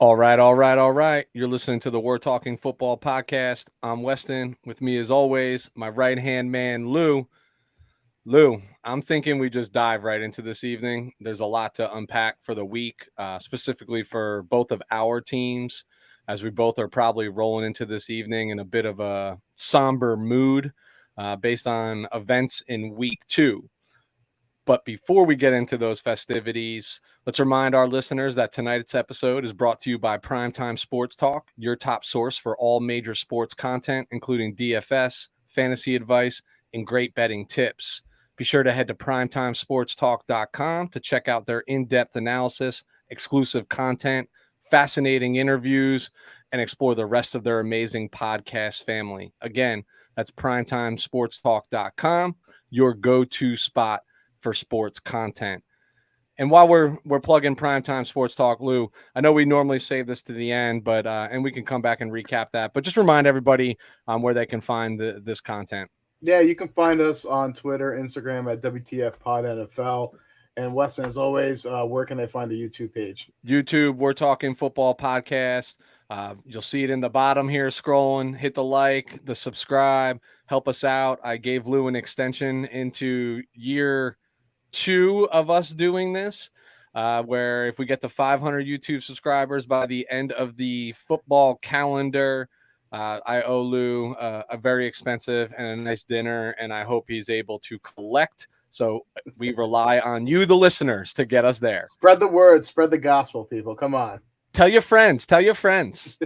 All right, all right, all right. You're listening to the We're Talking Football podcast. I'm Weston. With me, as always, my right-hand man, Lou. Lou, I'm thinking we just dive right into this evening. There's a lot to unpack for the week, specifically for both of our teams, as we both are probably rolling into this evening in a bit of a somber mood based on events in week 2. But before we get into those festivities, let's remind our listeners that tonight's episode is brought to you by Primetime Sports Talk, your top source for all major sports content, including DFS, fantasy advice, and great betting tips. Be sure to head to primetimesportstalk.com to check out their in-depth analysis, exclusive content, fascinating interviews, and explore the rest of their amazing podcast family. Again, that's primetimesportstalk.com, your go-to spot for sports content. And while we're plugging Primetime Sports Talk, Lou, I know we normally save this to the end, but and we can come back and recap that. But just remind everybody where they can find this content. Yeah, you can find us on Twitter, Instagram at WTF Pod NFL. And Weston, as always, where can they find the YouTube page? YouTube, We're Talking Football podcast. You'll see it in the bottom here scrolling. Hit the like, the subscribe, help us out. I gave Lou an extension into year 2 of us doing this, where if we get to 500 YouTube subscribers by the end of the football calendar, I owe Lou a very expensive and a nice dinner, and I hope he's able to collect. So we rely on you, the listeners, to get us there. Spread the word, spread the gospel, people. Come on. Tell your friends. Tell your friends.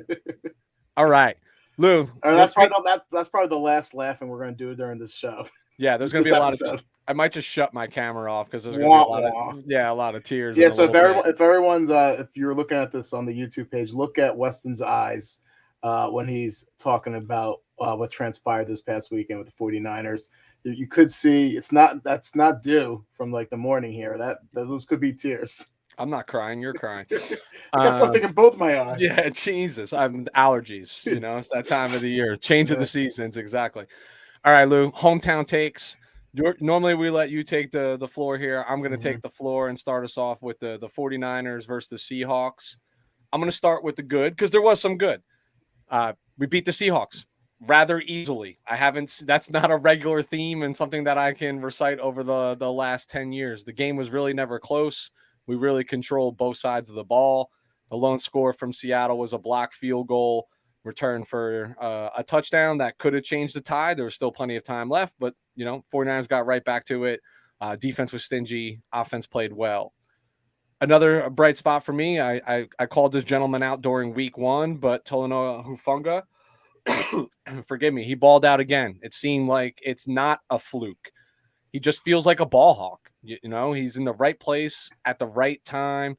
All right, Lou. That's probably the last laughing we're going to do during this show. Yeah, there's going to be a lot of. I might just shut my camera off because there's going to be a lot of tears. Yeah, so if you're looking at this on the YouTube page, look at Weston's eyes when he's talking about what transpired this past weekend with the 49ers. You could see that's not due from like the morning here. Those could be tears. I'm not crying. You're crying. I got something in both my eyes. Yeah, Jesus. I'm allergies. It's that time of the year. Change of the seasons. Exactly. All right, Lou. Hometown takes. Normally we let you take the floor here. I'm going to take the floor and start us off with the 49ers versus the Seahawks. I'm going to start with the good because there was some good. We beat the Seahawks rather easily. That's not a regular theme and something that I can recite over the last 10 years. The game was really never close. We really controlled both sides of the ball. The lone score from Seattle was a blocked field goal return for a touchdown that could have changed the tie. There was still plenty of time left, but 49ers got right back to it. Defense was stingy. Offense played well. Another bright spot for me, I called this gentleman out during week 1, but Talanoa Hufanga, forgive me, he balled out again. It seemed like it's not a fluke. He just feels like a ball hawk. He's in the right place at the right time.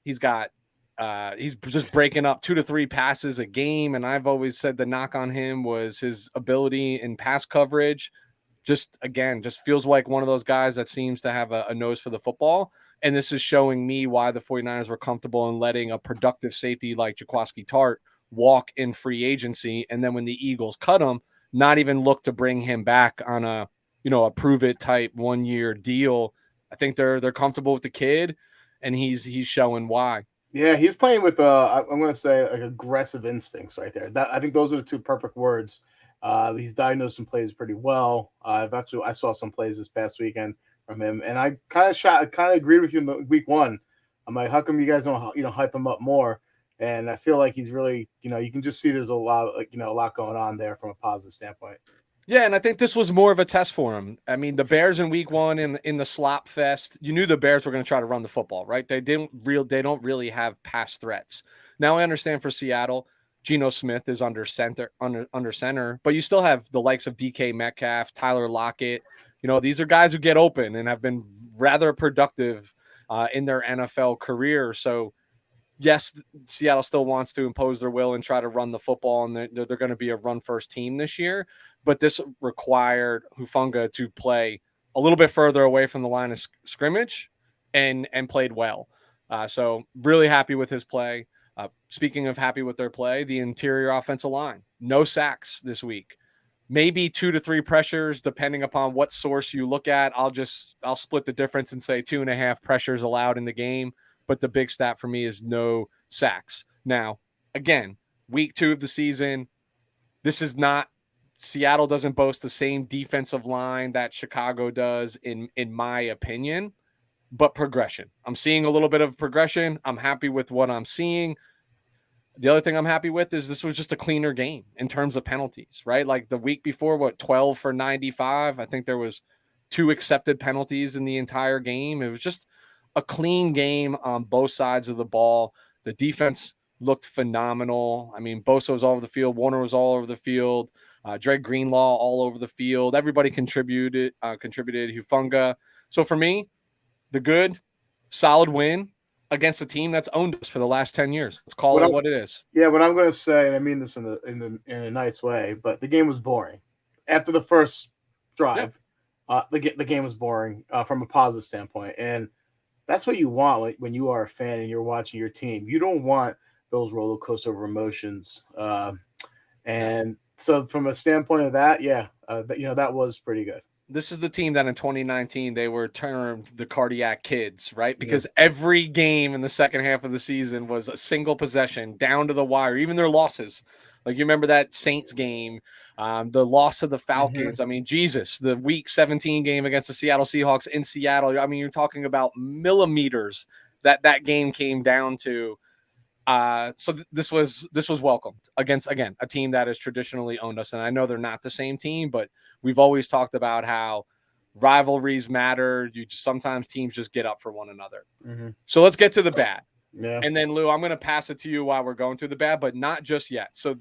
He's just breaking up 2 to 3 passes a game. And I've always said the knock on him was his ability in pass coverage. Just feels like one of those guys that seems to have a nose for the football. And this is showing me why the 49ers were comfortable in letting a productive safety like Jaquiski Tart walk in free agency. And then when the Eagles cut him, not even look to bring him back on a prove it type 1-year deal. I think they're comfortable with the kid, and he's showing why. Yeah, he's playing with I'm going to say like aggressive instincts right there. I think those are the 2 perfect words. He's diagnosed some plays pretty well. I saw some plays this past weekend from him, and I kind of agreed with you in week 1. I'm like, how come you guys don't hype him up more? And I feel like he's really you can just see there's a lot going on there from a positive standpoint. Yeah, and I think this was more of a test for him. I mean, the Bears in week 1 in the slop fest, you knew the Bears were going to try to run the football, right? They don't really have pass threats. Now I understand for Seattle, Geno Smith is under center, but you still have the likes of DK Metcalf, Tyler Lockett. These are guys who get open and have been rather productive in their NFL career. So yes, Seattle still wants to impose their will and try to run the football, and they're going to be a run-first team this year. But this required Hufanga to play a little bit further away from the line of scrimmage and played well. So really happy with his play. Speaking of happy with their play, the interior offensive line, no sacks this week. Maybe 2 to 3 pressures, depending upon what source you look at. I'll split the difference and say 2.5 pressures allowed in the game. But the big stat for me is no sacks. Now, again, week 2 of the season, this is not Seattle doesn't boast the same defensive line that Chicago does, in my opinion, but progression. I'm seeing a little bit of progression. I'm happy with what I'm seeing. The other thing I'm happy with is this was just a cleaner game in terms of penalties, right? Like the week before, 12 for 95. I think there was 2 accepted penalties in the entire game. It was just a clean game on both sides of the ball. The defense looked phenomenal. I mean, Bosa was all over the field. Warner was all over the field. Dre Greenlaw all over the field. Everybody contributed. Hufunga. So for me, the good, solid win against a team that's owned us for the last 10 years. Let's call it what it is. Yeah, what I'm going to say, and I mean this in a nice way, but the game was boring. After the first drive, the game was boring from a positive standpoint. And that's what you want when you are a fan and you're watching your team. You don't want those roller coaster of emotions. And so from a standpoint of that, that was pretty good. This is the team that in 2019 they were termed the cardiac kids, right? Because every game in the second half of the season was a single possession down to the wire, even their losses. Like you remember that Saints game, the loss of the Falcons. I mean, Jesus, the week 17 game against the Seattle Seahawks in Seattle. I mean, you're talking about millimeters that game came down to. So this was welcomed against, again, a team that has traditionally owned us. And I know they're not the same team, but we've always talked about how rivalries matter. Sometimes teams just get up for one another. So let's get to the bad. Yeah. And then Lou, I'm going to pass it to you while we're going through the bad, but not just yet. So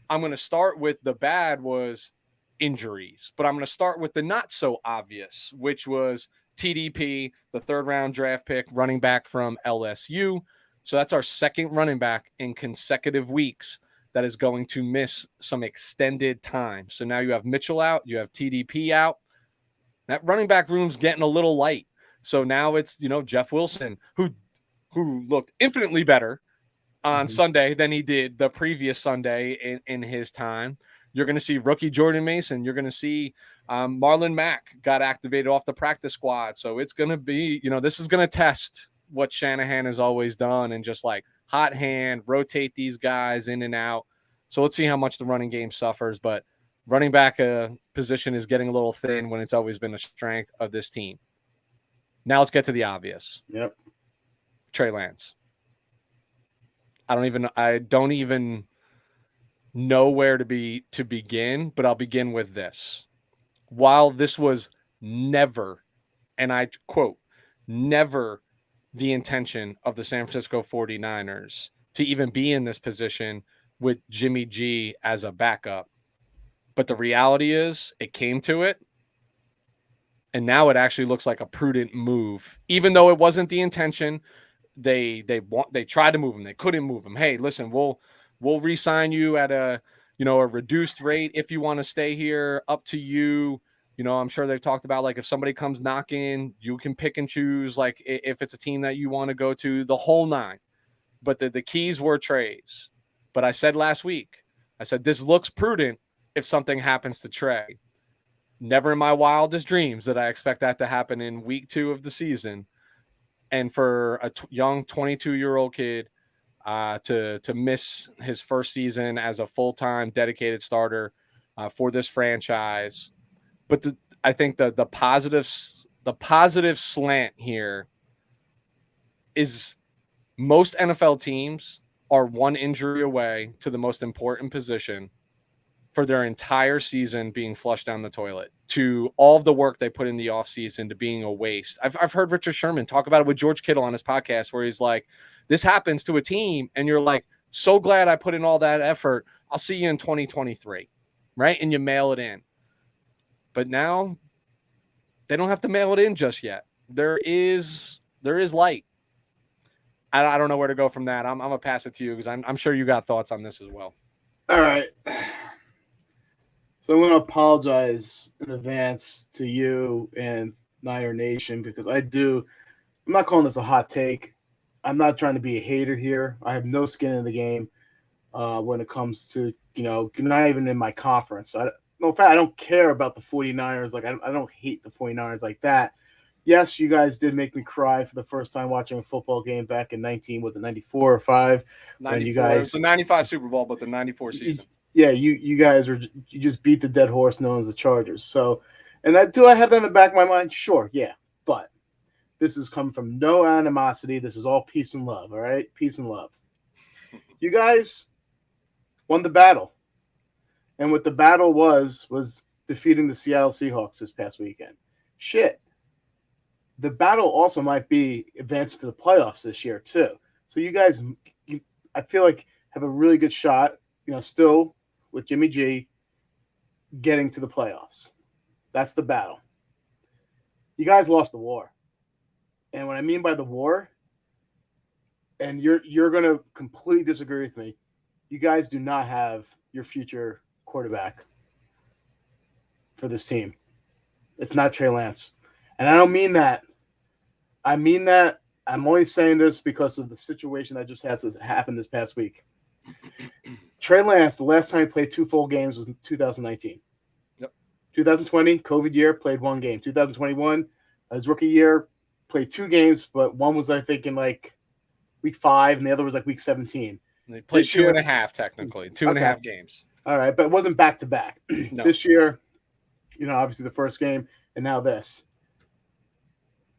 I'm going to start with the bad was injuries, but I'm going to start with the not so obvious, which was TDP, the 3rd round draft pick, running back from LSU. So that's our second running back in consecutive weeks that is going to miss some extended time. So now you have Mitchell out, you have TDP out. That running back room's getting a little light. So now it's, Jeff Wilson, who looked infinitely better on Sunday than he did the previous Sunday in his time. You're going to see rookie Jordan Mason. You're going to see Marlon Mack got activated off the practice squad. So it's going to be, this is going to test what Shanahan has always done and just like hot hand, rotate these guys in and out. So let's see how much the running game suffers. But running back position is getting a little thin when it's always been a strength of this team. Now let's get to the obvious. Yep. Trey Lance. I don't even know where to begin, but I'll begin with this. While this was never, and I quote, never the intention of the San Francisco 49ers to even be in this position with Jimmy G as a backup. But the reality is it came to it. And now it actually looks like a prudent move, even though it wasn't the intention. They tried to move him. They couldn't move him. Hey, listen, we'll re-sign you at a reduced rate if you want to stay here. Up to you. I'm sure they've talked about like if somebody comes knocking, you can pick and choose like if it's a team that you want to go to, the whole nine. But the keys were Trey's. But I said last week, this looks prudent if something happens to Trey. Never in my wildest dreams did I expect that to happen in week 2 of the season. And for a young 22-year-old kid to miss his first season as a full-time dedicated starter for this franchise. But I think the positive slant here is most NFL teams are one injury away to the most important position for their entire season being flushed down the toilet, to all of the work they put in the offseason to being a waste. I've heard Richard Sherman talk about it with George Kittle on his podcast where he's like, this happens to a team and you're like, so glad I put in all that effort. I'll see you in 2023, right? And you mail it in. But now they don't have to mail it in just yet. There is light. I don't know where to go from that. I'm going to pass it to you because I'm sure you got thoughts on this as well. All right. So I'm going to apologize in advance to you and Niner Nation because I'm not calling this a hot take. I'm not trying to be a hater here. I have no skin in the game when it comes to, not even in my conference. In fact, I don't care about the 49ers. Like, I don't hate the 49ers like that. Yes, you guys did make me cry for the first time watching a football game back in 94 or 5 when you 94. It was guys the 95 Super Bowl, but the 94 you, season. yeah, you guys were you just beat the dead horse known as the Chargers. So, and do I have that in the back of my mind? Sure, yeah, but this is coming from no animosity. This is all peace and love. All right, peace and love. You guys won the battle, and what the battle was defeating the Seattle Seahawks this past weekend. Shit, the battle also might be advancing to the playoffs this year too. So you guys, I feel like have a really good shot. Still with Jimmy G getting to the playoffs. That's the battle. You guys lost the war, and what I mean by the war, and you're gonna completely disagree with me. You guys do not have your future quarterback for this team. It's not Trey Lance, and I don't mean that. I mean that. I'm only saying this because of the situation that just has happened this past week. Trey Lance, the last time he played 2 full games was in 2019. Yep. 2020, COVID year, played 1 game. 2021, his rookie year, played 2 games, but one was, I think, in like week 5, and the other was like week 17. They played 2.5, technically. 2.5 games. All right, but it wasn't back-to-back. No. This year, obviously the first game, and now this.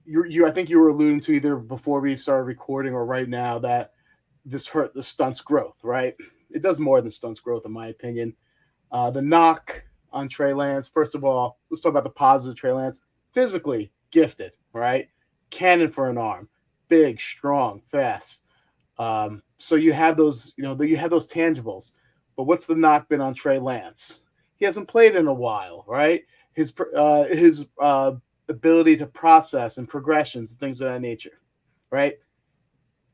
I think you were alluding to either before we started recording or right now that this stunts growth, right? It does more than stunts growth, in my opinion. The knock on Trey Lance, first of all, let's talk about the positive. Trey Lance, physically gifted, right? Cannon for an arm, big, strong, fast. So you have those, you have those tangibles. But what's the knock been on Trey Lance? He hasn't played in a while, right? His ability to process and progressions and things of that nature, right?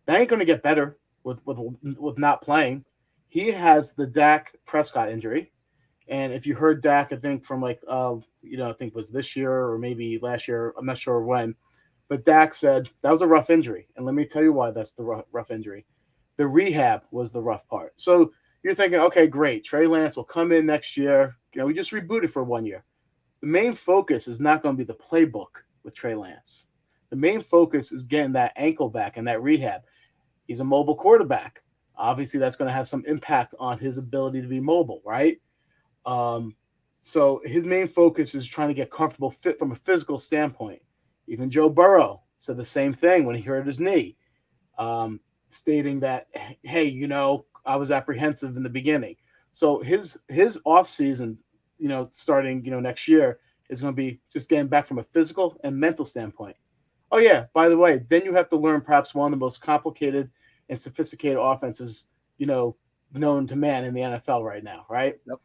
That ain't going to get better with not playing. He has the Dak Prescott injury, and if you heard Dak, I think from I think it was this year or maybe last year, I'm not sure when, but Dak said that was a rough injury, and let me tell you why that's the rough injury. The rehab was the rough part. So you're thinking, okay, great, Trey Lance will come in next year. We just rebooted for 1 year. The main focus is not going to be the playbook with Trey Lance. The main focus is getting that ankle back and that rehab. He's a mobile quarterback. Obviously, that's going to have some impact on his ability to be mobile, right? So his main focus is trying to get comfortable fit from a physical standpoint. Even Joe Burrow said the same thing when he hurt his knee, stating that, hey, I was apprehensive in the beginning. So his offseason, starting, next year is going to be just getting back from a physical and mental standpoint. Oh, yeah, by the way, then you have to learn perhaps one of the most complicated and sophisticated offenses, known to man in the NFL right now, right? Yep.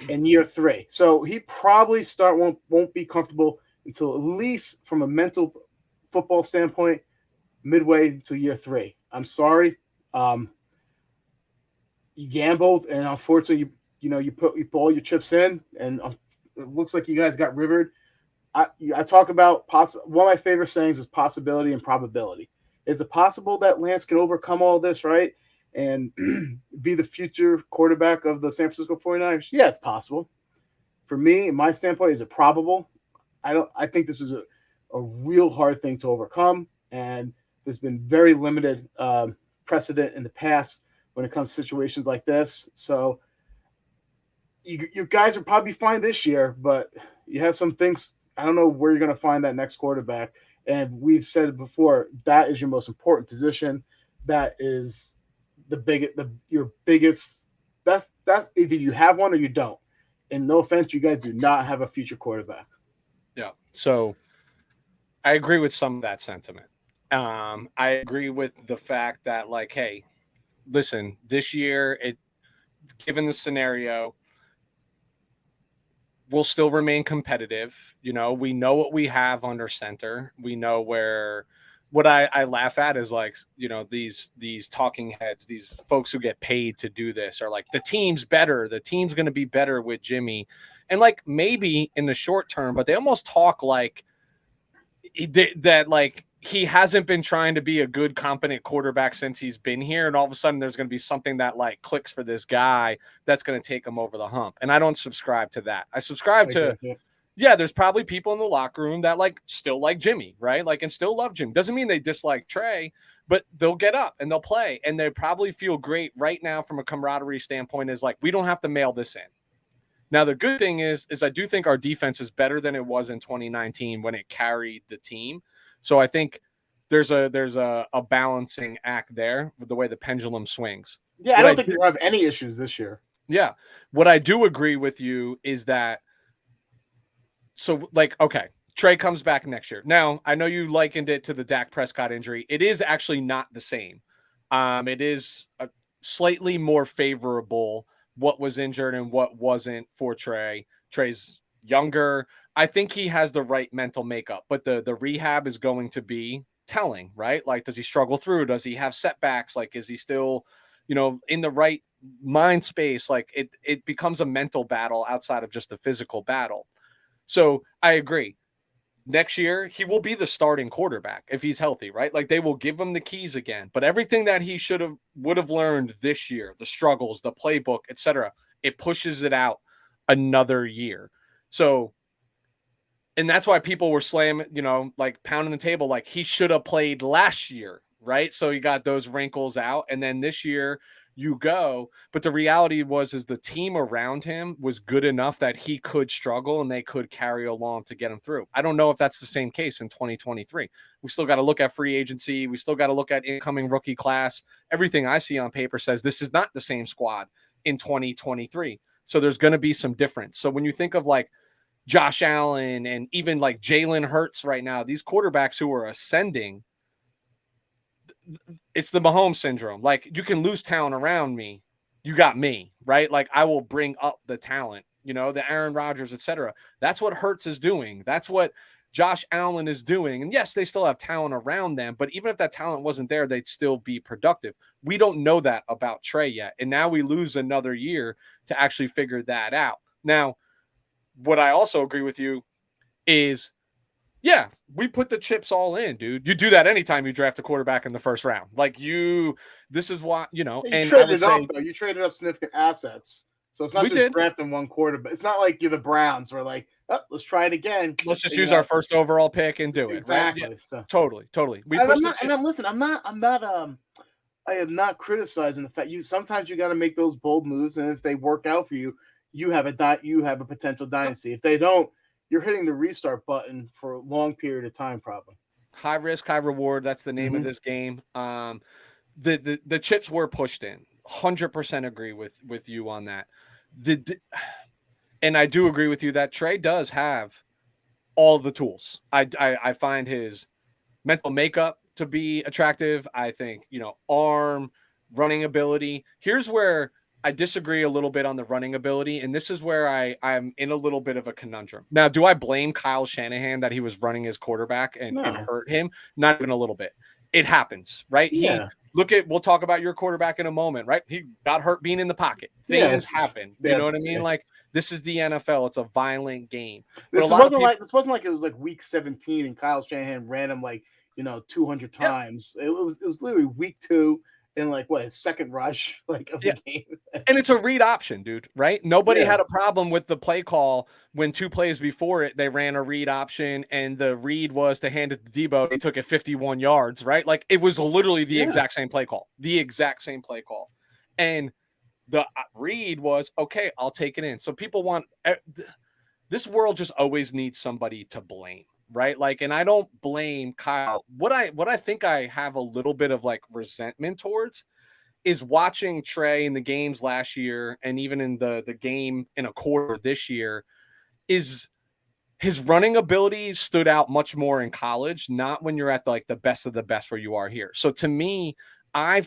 In year 3. So he probably won't be comfortable until at least from a mental football standpoint, midway to year 3. I'm sorry. You gambled, and unfortunately, you put all your chips in, and it looks like you guys got rivered. I talk about one of my favorite sayings is possibility and probability. Is it possible that Lance can overcome all this, right, and be the future quarterback of the San Francisco 49ers? Yeah, it's possible. For me, in my standpoint, is it probable? I think this is a real hard thing to overcome, and there's been very limited precedent in the past when it comes to situations like this. So you guys will probably fine this year, but you have some things. I don't know where you're going to find that next quarterback. And we've said it before, that is your most important position. That is your biggest. That's either you have one or you don't. And no offense, you guys do not have a future quarterback. Yeah. So I agree with some of that sentiment. I agree with the fact that, hey, listen, this year, given the scenario, we'll still remain competitive. We know what we have under center. We know what I laugh at is these talking heads, these folks who get paid to do this are like, the team's better. The team's going to be better with Jimmy. And maybe in the short term, but they almost talk like that, he hasn't been trying to be a good, competent quarterback since he's been here. And all of a sudden there's going to be something that clicks for this guy that's going to take him over the hump. And I don't subscribe to that. I subscribe to Yeah, there's probably people in the locker room that like still like Jimmy, right? Like, and still love Jimmy. Doesn't mean they dislike Trey, but they'll get up and they'll play, and they probably feel great right now from a camaraderie standpoint. Is like, we don't have to mail this in. Now, the good thing is I do think our defense is better than it was in 2019 when it carried the team. So I think there's a balancing act there with the way the pendulum swings. Yeah, I don't think they'll have any issues this year. Yeah. What I do agree with you is that, so like, okay, Trey comes back next year. Now, I know you likened it to the Dak Prescott injury. It is actually not the same. It is a slightly more favorable what was injured and what wasn't for Trey. Trey's younger. I think he has the right mental makeup, but the rehab is going to be telling, right? Like, does he struggle through? Does he have setbacks? Like, is he still, in the right mind space? Like, it becomes a mental battle outside of just a physical battle. So I agree. Next year, he will be the starting quarterback if he's healthy, right? Like, they will give him the keys again. But everything that he would have learned this year, the struggles, the playbook, etc., it pushes it out another year. So, and that's why people were slamming, like pounding the table, like he should have played last year, right? So you got those wrinkles out, and then this year you go. But the reality is the team around him was good enough that he could struggle and they could carry along to get him through. I don't know if that's the same case in 2023. We still got to look at free agency. We still got to look at incoming rookie class. Everything I see on paper says this is not the same squad in 2023. So there's going to be some difference. So when you think of like Josh Allen and even like Jalen Hurts right now, these quarterbacks who are ascending, it's the Mahomes syndrome. Like, you can lose talent around me. You got me, right? Like, I will bring up the talent, the Aaron Rodgers, etc. That's what Hurts is doing. That's what Josh Allen is doing. And yes, they still have talent around them, but even if that talent wasn't there, they'd still be productive. We don't know that about Trey yet. And now we lose another year to actually figure that out. Now, what I also agree with you is, yeah, we put the chips all in, dude. You do that anytime you draft a quarterback in the first round. Like, this is why, You and traded up, though. You traded up significant assets. So it's not just drafting one quarterback. It's not like you're the Browns where like, oh, let's try it again. Let's just use our first overall pick and do it. Exactly. Right? Yeah. So totally. I am not criticizing the fact sometimes you got to make those bold moves, and if they work out for you, you have a potential dynasty. If they don't, you're hitting the restart button for a long period of time, probably. High risk, high reward. That's the name of this game. The chips were pushed in. 100% agree with you on that. And I do agree with you that Trey does have all the tools. I find his mental makeup to be attractive. I think, arm, running ability. Here's where I disagree a little bit on the running ability, and this is where I'm in a little bit of a conundrum. Now, do I blame Kyle Shanahan that he was running his quarterback and hurt him? Not even a little bit. It happens, right? Yeah. We'll talk about your quarterback in a moment, right? He got hurt being in the pocket. Things happen. You know what I mean? Like, this is the NFL. It's a violent game. This wasn't like it was like week 17 and Kyle Shanahan ran him like, 200 times. It was literally week 2. In like his second rush of the game. And it's a read option, dude, right? Nobody had a problem with the play call when 2 plays before it, they ran a read option and the read was to hand it to Debo. They took it 51 yards, right? Like, it was literally the exact same play call. And the read was, okay, I'll take it in. So people this world just always needs somebody to blame. Right. Like, and I don't blame Kyle. What I think I have a little bit of like resentment towards is watching Trey in the games last year and even in the game in a quarter this year, is his running ability stood out much more in college, not when you're at like the best of the best where you are here. So to me, I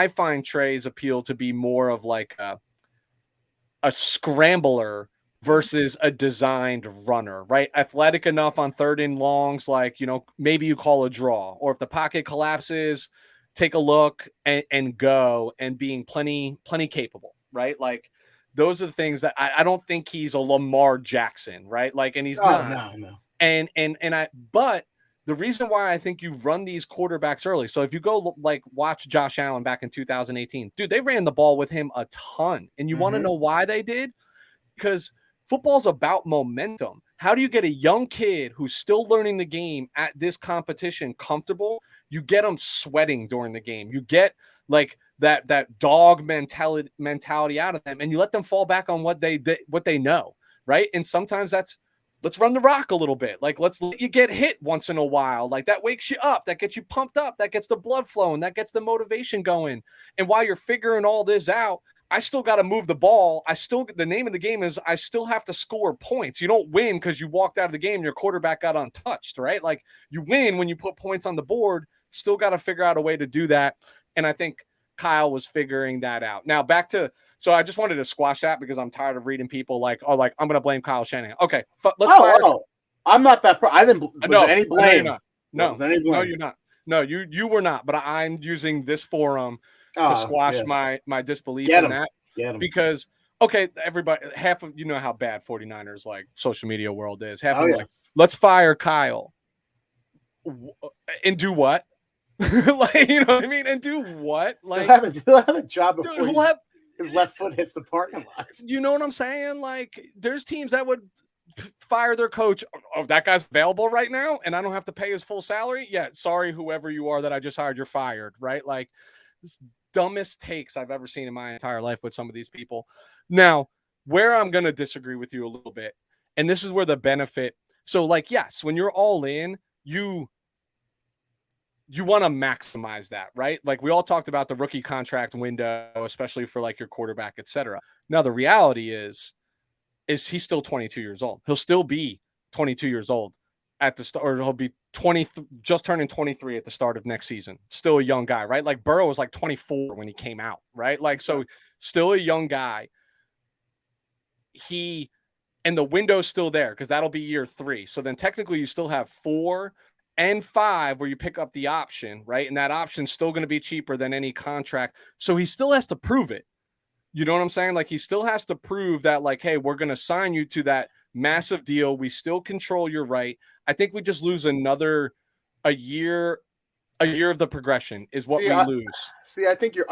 find Trey's appeal to be more of like a scrambler versus a designed runner, right? Athletic enough on 3rd and longs, like, maybe you call a draw, or if the pocket collapses, take a look and go, and being plenty capable, right? Like, those are the things that I don't think he's a Lamar Jackson, right? Like, and he's not. No. But the reason why I think you run these quarterbacks early. So if you go like watch Josh Allen back in 2018, dude, they ran the ball with him a ton. And you want to know why they did? Because Football's about momentum. How do you get a young kid who's still learning the game at this competition comfortable? You get them sweating during the game. You get like that dog mentality out of them, and you let them fall back on what they know, right? And sometimes that's, let's run the rock a little bit. Like, let's let you get hit once in a while. Like, that wakes you up, that gets you pumped up, that gets the blood flowing, that gets the motivation going. And while you're figuring all this out, I still got to move the ball. The name of the game is I still have to score points. You don't win because you walked out of the game and your quarterback got untouched, right? Like, you win when you put points on the board. Still got to figure out a way to do that. And I think Kyle was figuring that out. Now so I just wanted to squash that because I'm tired of reading people like, I'm going to blame Kyle Shanahan. Okay, let's fire. I'm not that. I didn't. Was there any blame? No, you're not. No, you were not. But I'm using this forum to squash my disbelief in that. Because, okay, everybody, half of, how bad 49ers like social media world is. Half of them like, let's fire Kyle. And do what? Like, you know what I mean? And do what? Like, he'll have a job before his left foot hits the parking lot. You know what I'm saying? Like, there's teams that would fire their coach. Oh, that guy's available right now, and I don't have to pay his full salary? Yeah, sorry, whoever you are that I just hired, you're fired, right? Like, this dumbest takes I've ever seen in my entire life with some of these people. Now, where I'm going to disagree with you a little bit, and this is where the benefit. So, like, yes, when you're all in, you want to maximize that, right? Like, we all talked about the rookie contract window, especially for like your quarterback, etc. Now, the reality is he's still 22 years old. He'll still be 22 years old at the start, or he'll be 20, just turning 23 at the start of next season. Still a young guy, right? Like, Burrow was like 24 when he came out, right? Like, so still a young guy. And the window's still there because that'll be year 3. So then technically you still have 4 and 5 where you pick up the option, right? And that option's still going to be cheaper than any contract. So he still has to prove it. You know what I'm saying? Like, he still has to prove that, like, hey, we're going to sign you to that massive deal. We still control your right. I think we just lose a year of the progression is what we lose. I think you're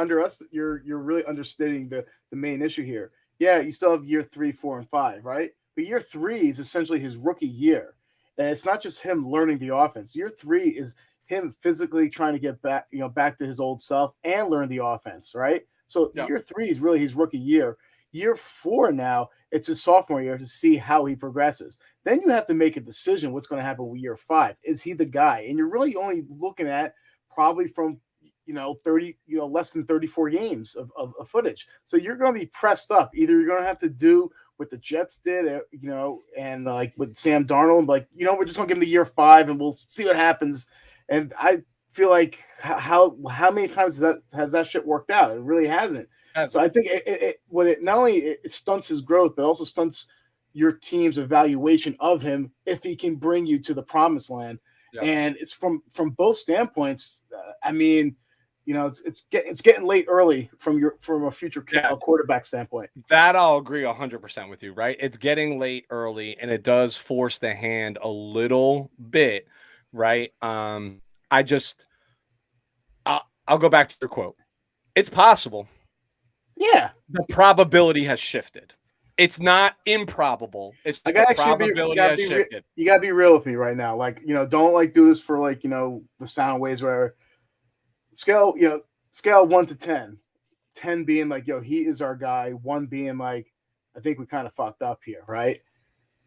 really understating the main issue here. Yeah, you still have year 3, 4, and 5, right? But year 3 is essentially his rookie year. And it's not just him learning the offense. Year 3 is him physically trying to get back to his old self and learn the offense, right? So year 3 is really his rookie year. Year 4 now, it's his sophomore year to see how he progresses. Then you have to make a decision what's going to happen with year 5. Is he the guy? And you're really only looking at probably from 30, less than 34 games of footage. So you're going to be pressed up. Either you're going to have to do what the Jets did, and like with Sam Darnold, like, we're just going to give him the year 5 and we'll see what happens. And I feel like how many times has that shit worked out? It really hasn't. So I think it not only it stunts his growth, but also stunts your team's evaluation of him if he can bring you to the promised land. Yeah. And it's from both standpoints. I mean, it's getting late early from a future quarterback standpoint. That I'll agree 100% with you, right? It's getting late early, and it does force the hand a little bit, right? I'll go back to your quote. It's possible. Yeah. The probability has shifted. It's not improbable. It's just the probability has shifted. You gotta be real with me right now. Like, don't like do this for like, the sound waves where scale 1 to 10. 10 being like, he is our guy. 1 being like, I think we kind of fucked up here, right?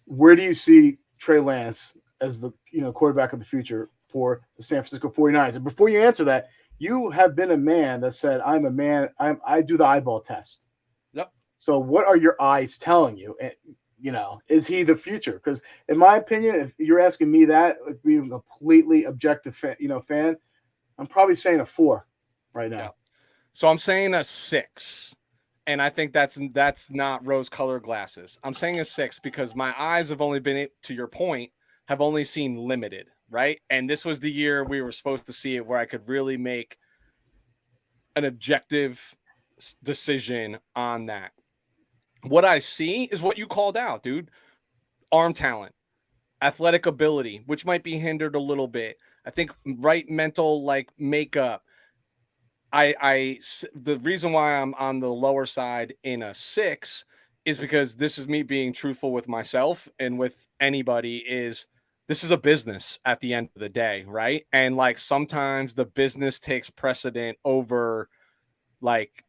Where do you see Trey Lance as the quarterback of the future for the San Francisco 49ers? And before you answer that, you have been a man that said, I'm a man, I do the eyeball test. Yep. So what are your eyes telling you? And, is he the future? Because in my opinion, if you're asking me that, like, being a completely objective fan, I'm probably saying a 4 right now. Yeah. So I'm saying a 6. And I think that's not rose-colored glasses. I'm saying a 6 because my eyes have only been, to your point, have only seen limited, right? And this was the year we were supposed to see it where I could really make an objective decision on that. What I see is what you called out, dude. Arm talent, athletic ability, which might be hindered a little bit. I think right mental makeup. The reason why I'm on the lower side in a 6 is because this is me being truthful with myself and with anybody. Is this is a business at the end of the day, right? And like sometimes the business takes precedent over like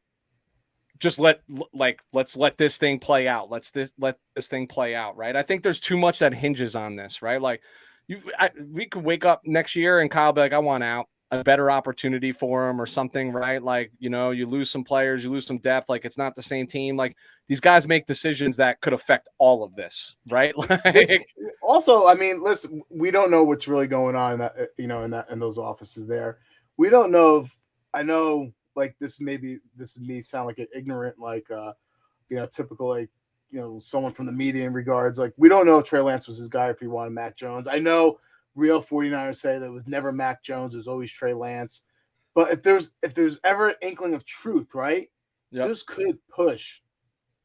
just let's let this thing play out. Let this thing play out, right? I think there's too much that hinges on this, right? Like we could wake up next year and Kyle be like, I want out, a better opportunity for him or something, right? Like, you know, you lose some players, you lose some depth, like it's not the same team. Like these guys make decisions that could affect all of this, right? Like, also, I mean, listen, we don't know what's really going on in that, in those offices there. We don't know if I know like this is me sound like an ignorant, like typical like someone from the media in regards. Like we don't know if Trey Lance was his guy if he wanted Mac Jones. I know real 49ers say that it was never Mac Jones, it was always Trey Lance. But if there's ever an inkling of truth, right? Yep. This could push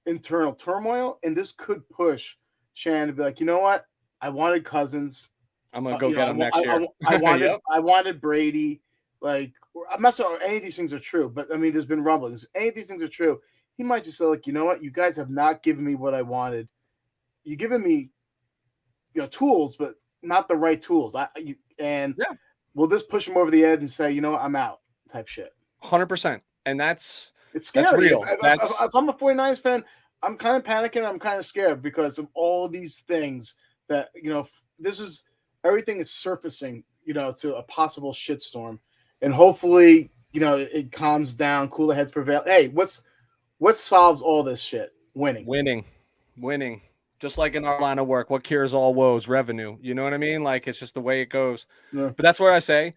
internal turmoil, and this could push Shannon to be like, you know what? I wanted Cousins. I'm gonna go get him next year. I wanted Brady. Like, I'm not sure any of these things are true, but I mean, there's been rumblings. Any of these things are true. He might just say, like, you know what? You guys have not given me what I wanted. You're giving me, tools, but not the right tools. Will this push him over the edge and say, you know what? I'm out type shit. 100%. And it's scary. That's real. If I'm a 49ers fan, I'm kind of panicking. I'm kind of scared because of all these things that, this is everything is surfacing, to a possible shitstorm. And hopefully, it calms down, cooler heads prevail. Hey, what solves all this shit? Winning. Just like in our line of work, what cures all woes? Revenue. You know what I mean? Like, it's just the way it goes. Yeah. But that's where I say,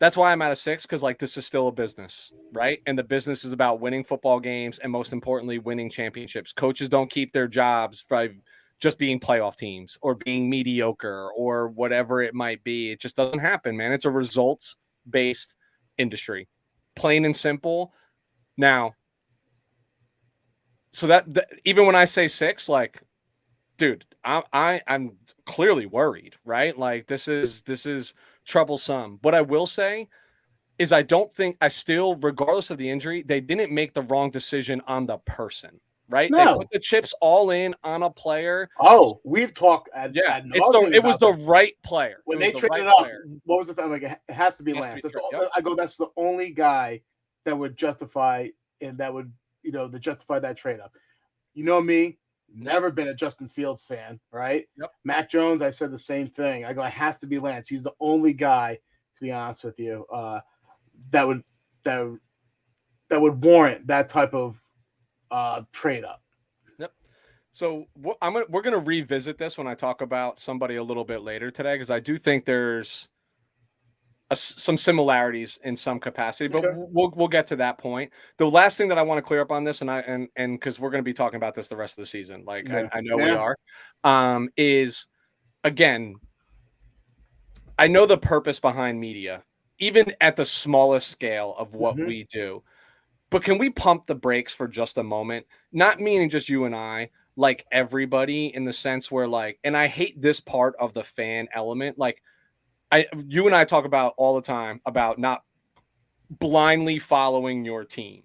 that's why I'm at a 6, because like this is still a business, right? And the business is about winning football games and most importantly, winning championships. Coaches don't keep their jobs by just being playoff teams or being mediocre or whatever it might be. It just doesn't happen, man. It's a results-based industry, plain and simple. Now, so that even when I say 6, like, dude, I'm clearly worried, right? Like this is troublesome. What I will say is I still, regardless of the injury, they didn't make the wrong decision on the person, right? No. They put the chips all in on a player. Oh, we've talked it was the right player. When they traded up, what was the thing? Like, it has to be Lance. That's the only guy that would justify justify that trade up. You know me, never been a Justin Fields fan, right? Yep. Mac Jones, I said the same thing. I go, it has to be Lance. He's the only guy, to be honest with you, that would warrant that type of trade up. Yep. So we're gonna revisit this when I talk about somebody a little bit later today, because I do think there's some similarities in some capacity, but okay, we'll get to that point. The last thing that I want to clear up on this, and because we're going to be talking about this the rest of the season, like I know we are, is again, I know the purpose behind media, even at the smallest scale of what we do, but can we pump the brakes for just a moment? Not meaning just you and I, like everybody, in the sense where like, and I hate this part of the fan element, like, you and I talk about all the time about not blindly following your team.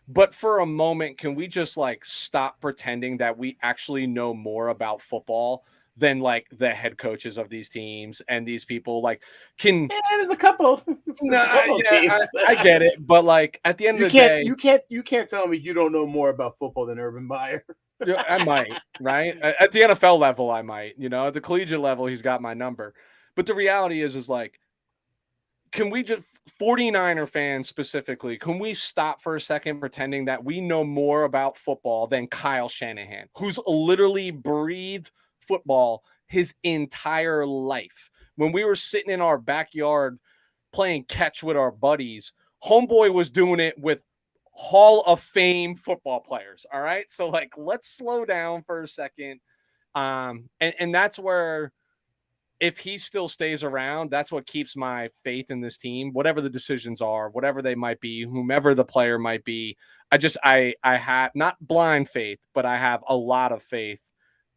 But for a moment, can we just like stop pretending that we actually know more about football than like the head coaches of these teams and these people? Like, there's a couple. I get it, but like at the end of the day, you can't tell me you don't know more about football than Urban Meyer. Yeah, I might, right? At the NFL level, I might. At the collegiate level, he's got my number. But the reality is like, can we just, 49er fans specifically, can we stop for a second pretending that we know more about football than Kyle Shanahan, who's literally breathed football his entire life? When we were sitting in our backyard playing catch with our buddies, homeboy was doing it with Hall of Fame football players. All right. So like, let's slow down for a second. And that's where, if he still stays around, that's what keeps my faith in this team, whatever the decisions are, whatever they might be, whomever the player might be. I have not blind faith, but I have a lot of faith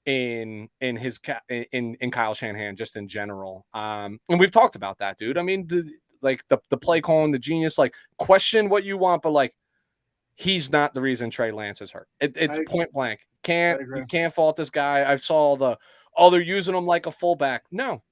in Kyle Shanahan, just in general. And we've talked about that, dude. I mean, the play calling, the genius, like, question what you want, but like, he's not the reason Trey Lance is hurt. It's point blank. You can't fault this guy. I saw they're using him like a fullback. No,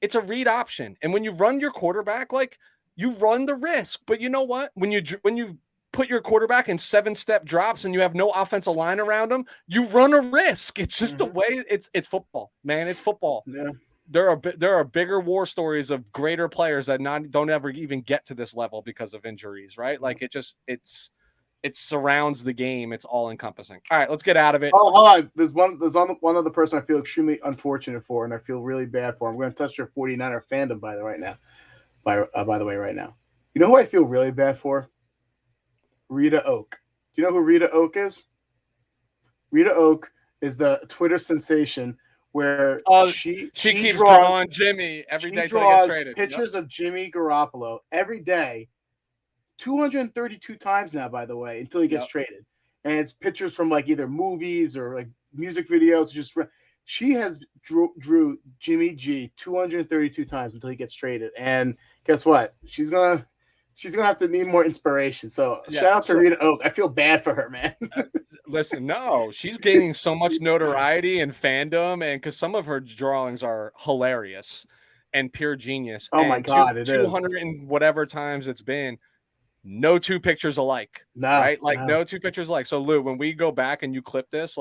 it's a read option. And when you run your quarterback, like, you run the risk. But you know what? When you put your quarterback in 7-step drops and you have no offensive line around him, you run a risk. It's just the way it's football, man. It's football. Yeah. There are bigger war stories of greater players that don't ever even get to this level because of injuries, right? Like, it surrounds the game. It's all encompassing. All right, let's get out of it. Oh, hold on. There's one other person I feel extremely unfortunate for, and I feel really bad for. I'm going to touch your 49er fandom by the way right now. You know who I feel really bad for? Rita Oak. Do you know who Rita Oak is? Rita Oak is the Twitter sensation where she keeps drawing Jimmy every day. She draws pictures of Jimmy Garoppolo every day, 232 times now, by the way, until he gets traded. And it's pictures from like either movies or like music videos. She has drew Jimmy G 232 times until he gets traded. And guess what? She's gonna have to need more inspiration. So shout out to Rita Oak. I feel bad for her, man. Listen, no, she's gaining so much notoriety and fandom, and because some of her drawings are hilarious and pure genius. Oh my God, it 200 and whatever times it's been. No two pictures alike, right? Like no two pictures alike. So Lou, when we go back and you clip this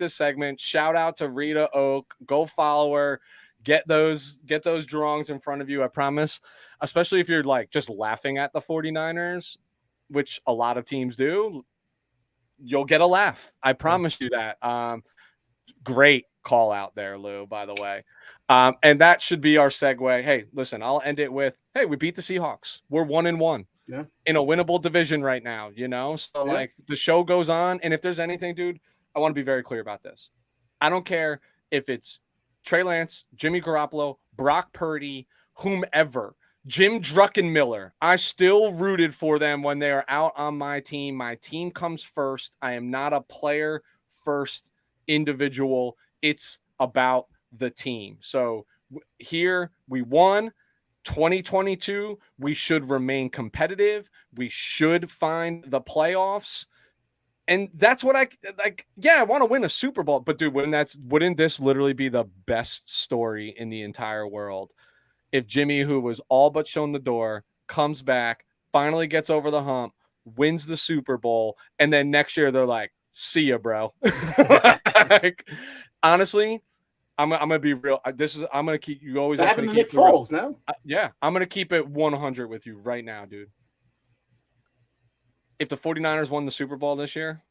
segment, shout out to Rita Oak, go follow her, get those drawings in front of you. I promise, especially if you're like just laughing at the 49ers, which a lot of teams do, you'll get a laugh. I promise you that. Great call out there, Lou, by the way. And that should be our segue. Hey, listen, I'll end it with, hey, we beat the Seahawks. We're 1-1. Yeah. In a winnable division right now, so like the show goes on. And if there's anything, dude, I want to be very clear about this. I don't care if it's Trey Lance, Jimmy Garoppolo, Brock Purdy, whomever, Jim Druckenmiller. I still rooted for them when they are out on my team. My team comes first. I am not a player first individual. It's about the team. So here we won. 2022, we should remain competitive. We should find the playoffs. And that's what I like. Yeah, I want to win a Super Bowl, but dude, wouldn't this literally be the best story in the entire world? If Jimmy, who was all but shown the door, comes back, finally gets over the hump, wins the Super Bowl, and then next year they're like, see ya, bro. Like, honestly, I'm gonna be real. I'm gonna keep you always. That happened to Nick Foles, no? Yeah, I'm gonna keep it 100 with you right now, dude. If the 49ers won the Super Bowl this year,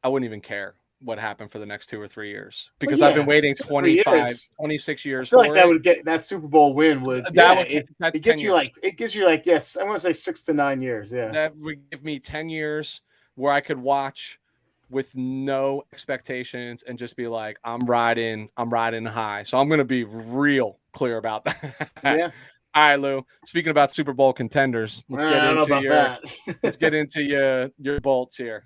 I wouldn't even care what happened for the next 2 or 3 years because I've been waiting 26 years. I feel like that Super Bowl win would it gives you like yes, I want to say 6 to 9 years. Yeah, that would give me 10 years where I could watch with no expectations and just be like, I'm riding high. So I'm going to be real clear about that. Yeah. All right, Lou. Speaking about Super Bowl contenders, let's get into your bolts here.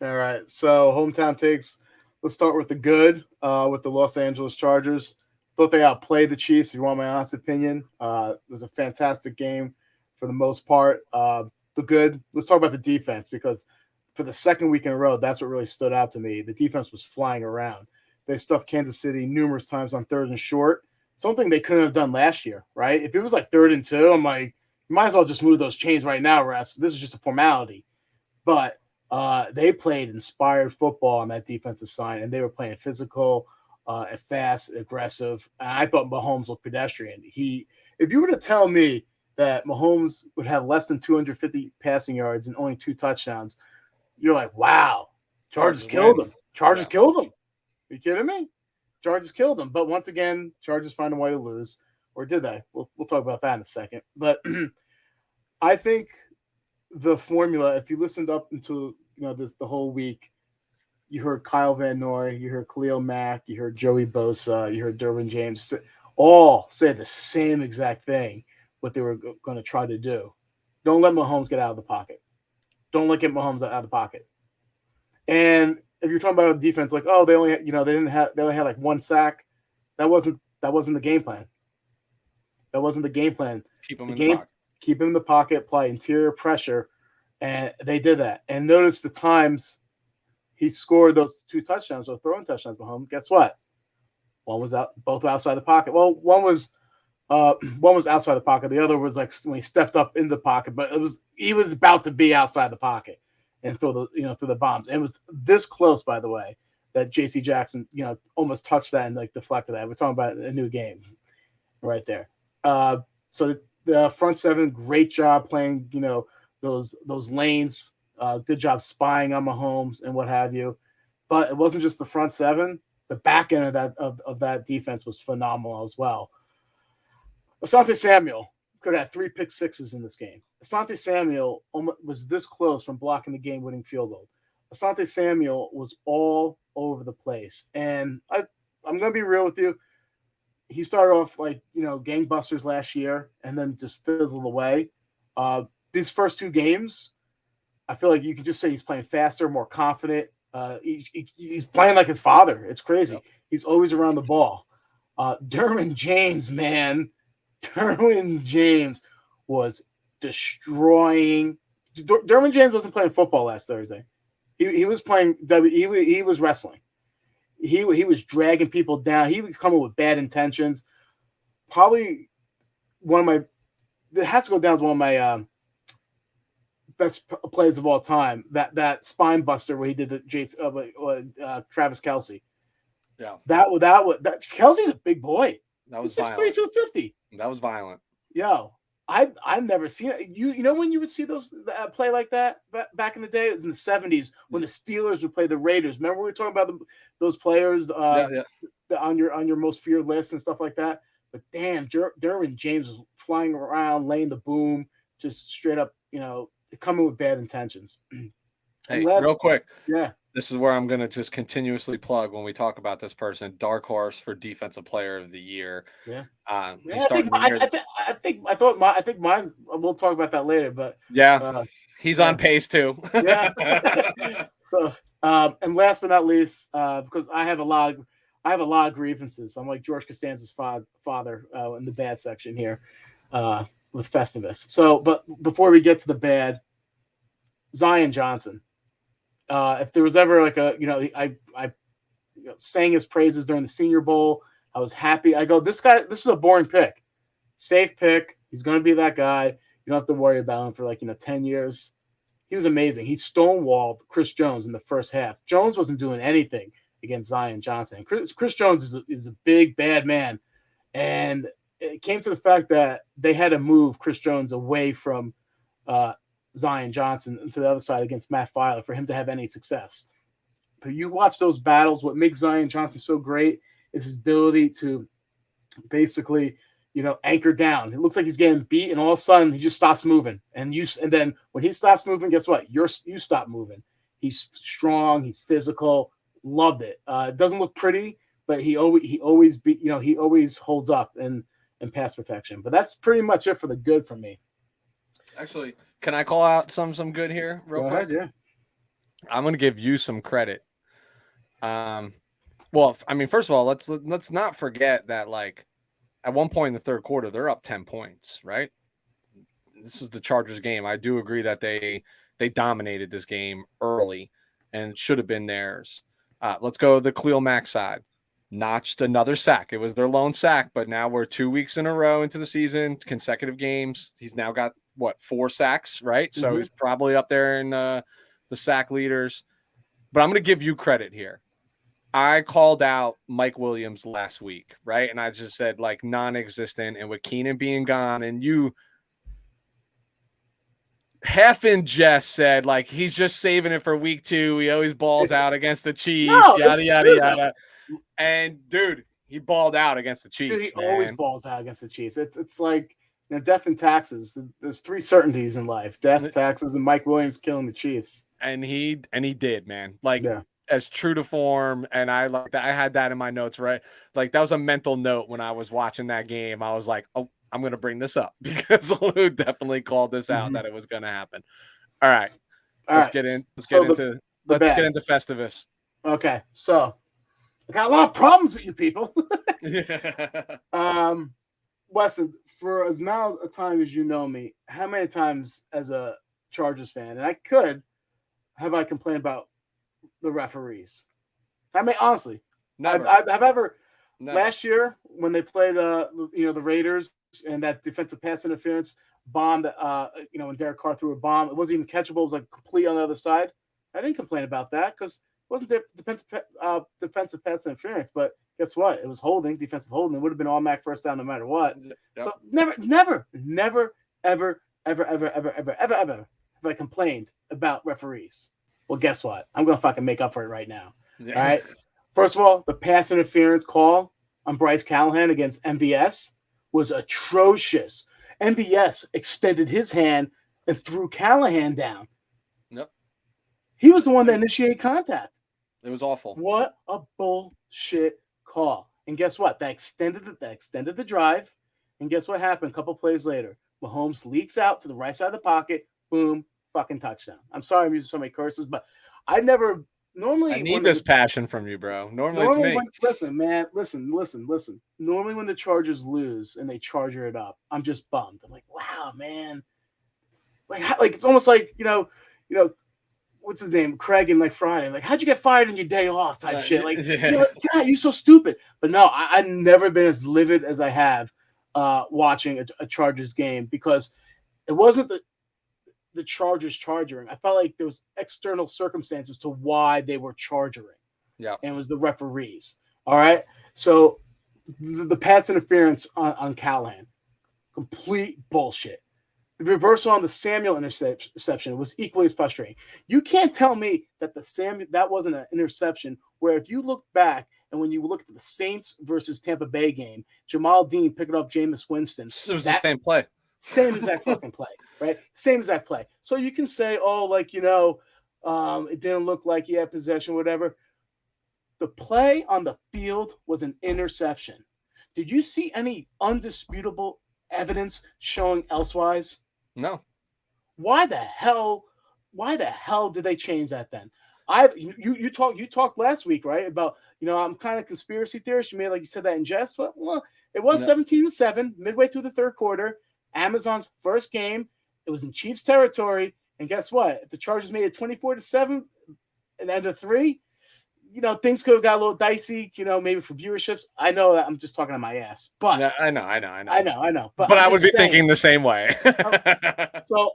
All right. So hometown takes. Let's start with the good with the Los Angeles Chargers. Thought they outplayed the Chiefs, if you want my honest opinion. It was a fantastic game for the most part. The good. Let's talk about the defense because for the second week in a row, that's what really stood out to me. The defense was flying around. They stuffed Kansas City numerous times on 3rd and short, something they couldn't have done last year, right? If it was like 3rd and 2, I'm like, you might as well just move those chains right now, refs. This is just a formality. But they played inspired football on that defensive side, and they were playing physical and fast, aggressive. And I thought Mahomes looked pedestrian. If you were to tell me that Mahomes would have less than 250 passing yards and only 2 touchdowns, you're like, wow, Chargers killed him. Chargers killed him. Are you kidding me? Chargers killed him. But once again, Chargers find a way to lose. Or did they? We'll talk about that in a second. But I think the formula, if you listened up until the whole week, you heard Kyle Van Noy, you heard Khalil Mack, you heard Joey Bosa, you heard Derwin James, all say the same exact thing, what they were going to try to do. Don't let Mahomes get out of the pocket. Don't look at Mahomes out of the pocket. And if you're talking about a defense, like, oh, they only had like 1 sack. That wasn't the game plan. That wasn't the game plan. Keep him in the pocket. Keep him in the pocket, apply interior pressure, And they did that. And notice the times he scored those 2 touchdowns or throwing touchdowns Mahomes. Guess what? One was out, both outside the pocket. Well, one was outside the pocket. The other was like when he stepped up in the pocket, but he was about to be outside the pocket and throw the bombs. And it was this close, by the way, that J.C. Jackson almost touched that and like deflected that. We're talking about a new game right there. So the front seven, great job playing those lanes. Good job spying on Mahomes and what have you. But it wasn't just the front seven. The back end of that defense was phenomenal as well. Asante Samuel could have had 3 pick sixes in this game. Asante Samuel was this close from blocking the game-winning field goal. Asante Samuel was all over the place. And I'm going to be real with you. He started off like, gangbusters last year and then just fizzled away. These first 2 games, I feel like you can just say he's playing faster, more confident. He's playing like his father. It's crazy. Yep. He's always around the ball. Derwin James, man. Derwin James was destroying. Derwin James wasn't playing football last Thursday. He was playing. He was wrestling. He was dragging people down. He was coming with bad intentions. Probably one of my. It has to go down as one of my best plays of all time. That spine buster where he did the Travis Kelce. Yeah. That Kelsey's a big boy. That was 6'3", 250. That was violent. Yo, I've never seen it. You know when you would see those play like that back in the day? It was in the 70s when the Steelers would play the Raiders. Remember we were talking about those players on your most feared list and stuff like that? But damn, Derwin James was flying around, laying the boom, just straight up, coming with bad intentions. Hey, real quick. Yeah. This is where I'm going to just continuously plug when we talk about this person, dark horse for defensive player of the year. Yeah. I think mine, we'll talk about that later, but he's on pace too. Yeah. So, and last but not least, because I have a lot of grievances. I'm like George Costanza's father in the bad section here with Festivus. So, but before we get to the bad, Zion Johnson. If there was ever like I sang his praises during the Senior Bowl. I was happy. I go, this is a boring pick. Safe pick. He's going to be that guy. You don't have to worry about him for 10 years. He was amazing. He stonewalled Chris Jones in the first half. Jones wasn't doing anything against Zion Johnson. Chris Jones is a big, bad man. And it came to the fact that they had to move Chris Jones away from Zion Johnson to the other side against Matt Filer for him to have any success. But you watch those battles, what makes Zion Johnson so great is his ability to basically, anchor down. It looks like he's getting beat, and all of a sudden he just stops moving. And then when he stops moving, guess what? You stop moving. He's strong, he's physical. Loved it. It doesn't look pretty, but he always holds up in pass protection. But that's pretty much it for the good for me. Actually, can I call out some good here real quick? Ahead, yeah. I'm going to give you some credit. Well, I mean, first of all, let's not forget that at one point in the third quarter, they're up 10 points, right? This is the Chargers game. I do agree that they dominated this game early and it should have been theirs. Let's go the Khalil Mack side. Notched another sack. It was their lone sack, but now we're 2 weeks in a row into the season, consecutive games. He's now got 4 sacks, right? Mm-hmm. So he's probably up there in the sack leaders. But I'm going to give you credit here. I called out Mike Williams last week, right? And I just said non-existent, and with Keenan being gone, and you half in jest said he's just saving it for week 2. He always balls out against the Chiefs, yada yada yada. And dude, he balled out against the Chiefs. Dude, he always balls out against the Chiefs. It's like death and taxes. There's 3 certainties in life: death, taxes, and Mike Williams killing the Chiefs. And he did, man. As true to form. And I had that in my notes, right? That was a mental note when I was watching that game. I was like, oh, I'm going to bring this up because Lou definitely called this out that it was going to happen. All right. Let's get into Festivus. Okay. So I got a lot of problems with you people. Weston, for as amount of time as you know me, how many times as a Chargers fan, and I complained about the referees. I mean, honestly, Never. I've ever Never. last year when they played the Raiders and that defensive pass interference bomb that when Derek Carr threw a bomb, it wasn't even catchable. It was like complete on the other side. I didn't complain about that because it wasn't defensive pass interference. But guess what? It was holding, defensive holding. It would have been automatic first down no matter what. Yep. So never, ever have I complained about referees. Well, guess what? I'm going to fucking make up for it right now. Yeah. All right. First of all, the pass interference call on Bryce Callahan against MVS was atrocious. MVS extended his hand and threw Callahan down. Yep. He was the one that initiated contact. It was awful. What a bullshit call. And guess what? That extended the drive. And guess what happened a couple plays later? Mahomes leaks out to the right side of the pocket. Boom. Fucking touchdown. I'm sorry I'm using so many curses, but I never normally I need this passion from you, bro. Normally it's me. Listen, man. Listen. Normally when the Chargers lose and they charger it up, I'm just bummed. I'm like, wow, man. Like it's almost like, what's his name? Craig and like Friday. Like, how'd you get fired on your day off type shit? Like, you're so stupid. But no, I've never been as livid as I have watching a Chargers game because it wasn't the Chargers charging. I felt like there was external circumstances to why they were charging. Yeah. And it was the referees. All right. So the pass interference on Callahan, complete bullshit. The reversal on the Samuel interception was equally as frustrating. You can't tell me that that wasn't an interception where if you look back and when you look at the Saints versus Tampa Bay game, Jamal Dean picking up Jameis Winston. It was the same play. Same exact fucking play, right? Same exact play. So you can say, it didn't look like he had possession, whatever. The play on the field was an interception. Did you see any undisputable evidence showing elsewise? No. Why the hell did they change that then? You talked last week, right? About, I'm kind of conspiracy theorist. You said that in jest, but it was 17-7 midway through the third quarter. Amazon's first game. It was in Chiefs territory. And guess what? If the Chargers made it 24-7 and end of 3, things could have got a little dicey, maybe for viewerships. I know that I'm just talking on my ass. But yeah, I know. But I would be thinking the same way. So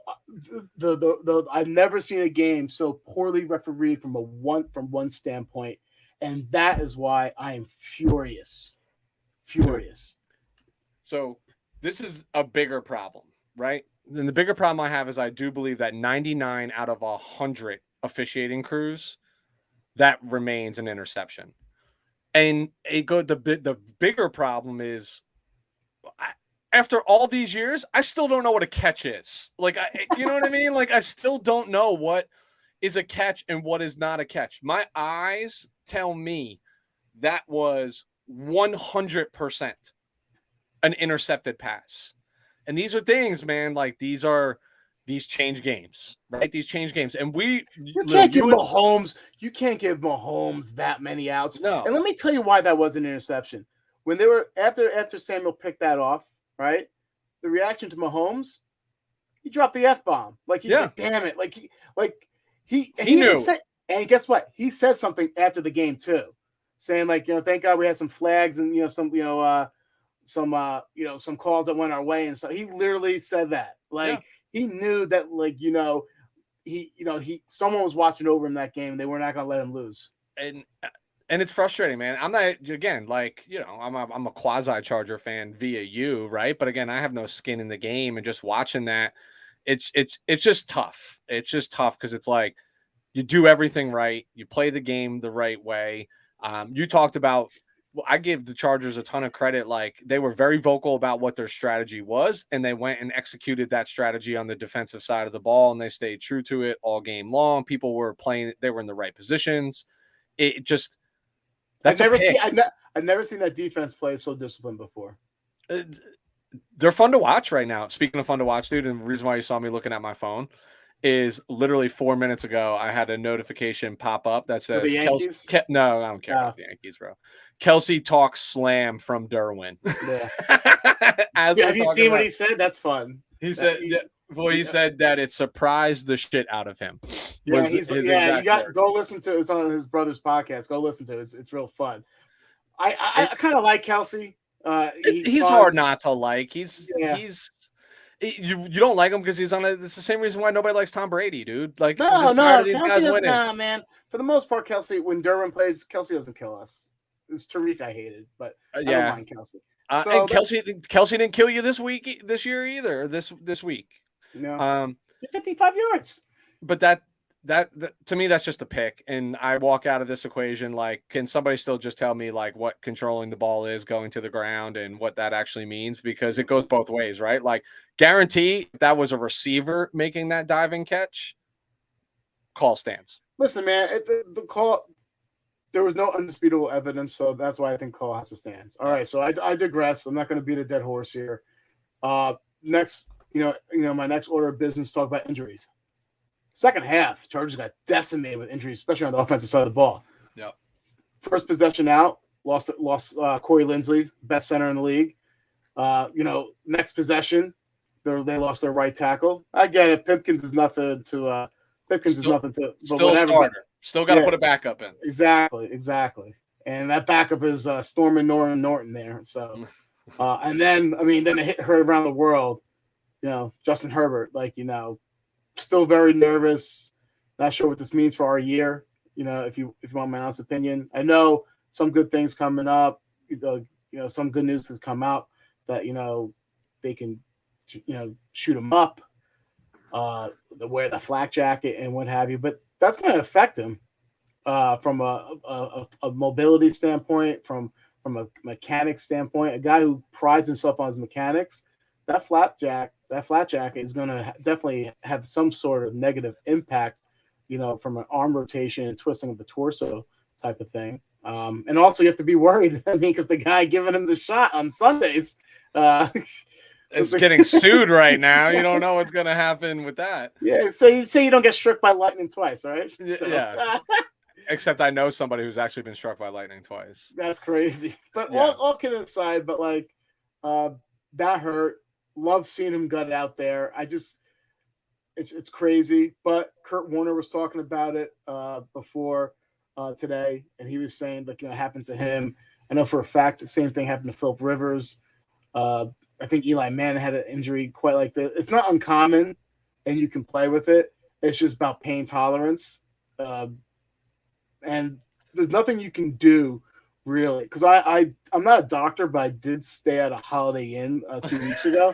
I've never seen a game so poorly refereed from one standpoint. And that is why I am furious. So this is a bigger problem, right? And the bigger problem I have is I do believe that 99 out of 100 officiating crews, that remains an interception. And the bigger problem is after all these years, I still don't know what a catch is. You know what I mean? I still don't know what is a catch and what is not a catch. My eyes tell me that was 100% an intercepted pass. And these are things, man, these change games, right? These change games. And you can't give Mahomes that many outs. No. And let me tell you why that was an interception. When they were after Samuel picked that off, right? The reaction to Mahomes, he dropped the F-bomb. He's like, damn it. He knew. And guess what? He said something after the game too, saying thank God we had some flags and some calls that went our way and stuff. He literally said that. He knew that someone was watching over him that game. They were not going to let him lose. And it's frustrating, man. I'm not, again, I'm a quasi Charger fan via you, right? But again, I have no skin in the game, and just watching that, it's just tough. It's just tough because it's like you do everything right, you play the game the right way. You talked about. Well, I give the Chargers a ton of credit. They were very vocal about what their strategy was, and they went and executed that strategy on the defensive side of the ball, and they stayed true to it all game long. People were playing; they were in the right positions. It just I've never seen that defense play so disciplined before. They're fun to watch right now. Speaking of fun to watch, dude, and the reason why you saw me looking at my phone is literally 4 minutes ago, I had a notification pop up that says no, I don't care about the Yankees, bro. Kelsey talks slam from Derwin. Yeah. Have you seen what he said? That's fun. He said Well, he said that it surprised the shit out of him. Yeah, you got word. go listen to it's on his brother's podcast. Go listen to it. It's real fun. I kind of like Kelsey. He's hard not to like. You don't like him because he's on it's the same reason why nobody likes Tom Brady, dude. Like, no, these Kelsey guys doesn't. winning. Nah, man. For the most part, Kelsey, when Derwin plays, Kelsey doesn't kill us. It's Tariq I hated, but I don't mind Kelsey. And Kelsey didn't kill you this year either. This week. No. 55 yards. But that to me, that's just a pick. And I walk out of this equation like, can somebody still just tell me like what controlling the ball is going to the ground and what that actually means? Because it goes both ways, right? Like, guarantee if that was a receiver making that diving catch, call stands. Listen, man, the call, there was no undisputable evidence, so that's why I think call has to stand. All right, so I digress. I'm not going to beat a dead horse here. Next, my next order of business, talk about injuries. Second half, Chargers got decimated with injuries, especially on the offensive side of the ball. Yep. First possession out, lost Corey Linsley, best center in the league. Next possession, they lost their right tackle. I get it. Pipkins is nothing to. Still a starter. Still got to put a backup in. Exactly. And that backup is Stormin Norton there. So, and then it hit her around the world. Justin Herbert, still very nervous. Not sure what this means for our year. If you want my honest opinion, I know some good things coming up. Some good news has come out that they can shoot him up, wear the flak jacket and what have you. But that's going to affect him from a mobility standpoint, from a mechanics standpoint. A guy who prides himself on his mechanics, that flat jacket is going to definitely have some sort of negative impact, from an arm rotation and twisting of the torso type of thing. And also you have to be worried, because the guy giving him the shot on Sundays is getting sued right now. You don't know what's going to happen with that. Yeah, so you say you don't get struck by lightning twice, right? So. Yeah. Except I know somebody who's actually been struck by lightning twice. That's crazy. But all kidding aside, but that hurt. Love seeing him gut out there. It's crazy. But Kurt Warner was talking about it before today, and he was saying it happened to him. I know for a fact the same thing happened to Phillip Rivers. I think Eli Manning had an injury quite like this. It's not uncommon, and you can play with it. It's just about pain tolerance. And there's nothing you can do, really, because I'm not a doctor, but I did stay at a Holiday Inn 2 weeks ago.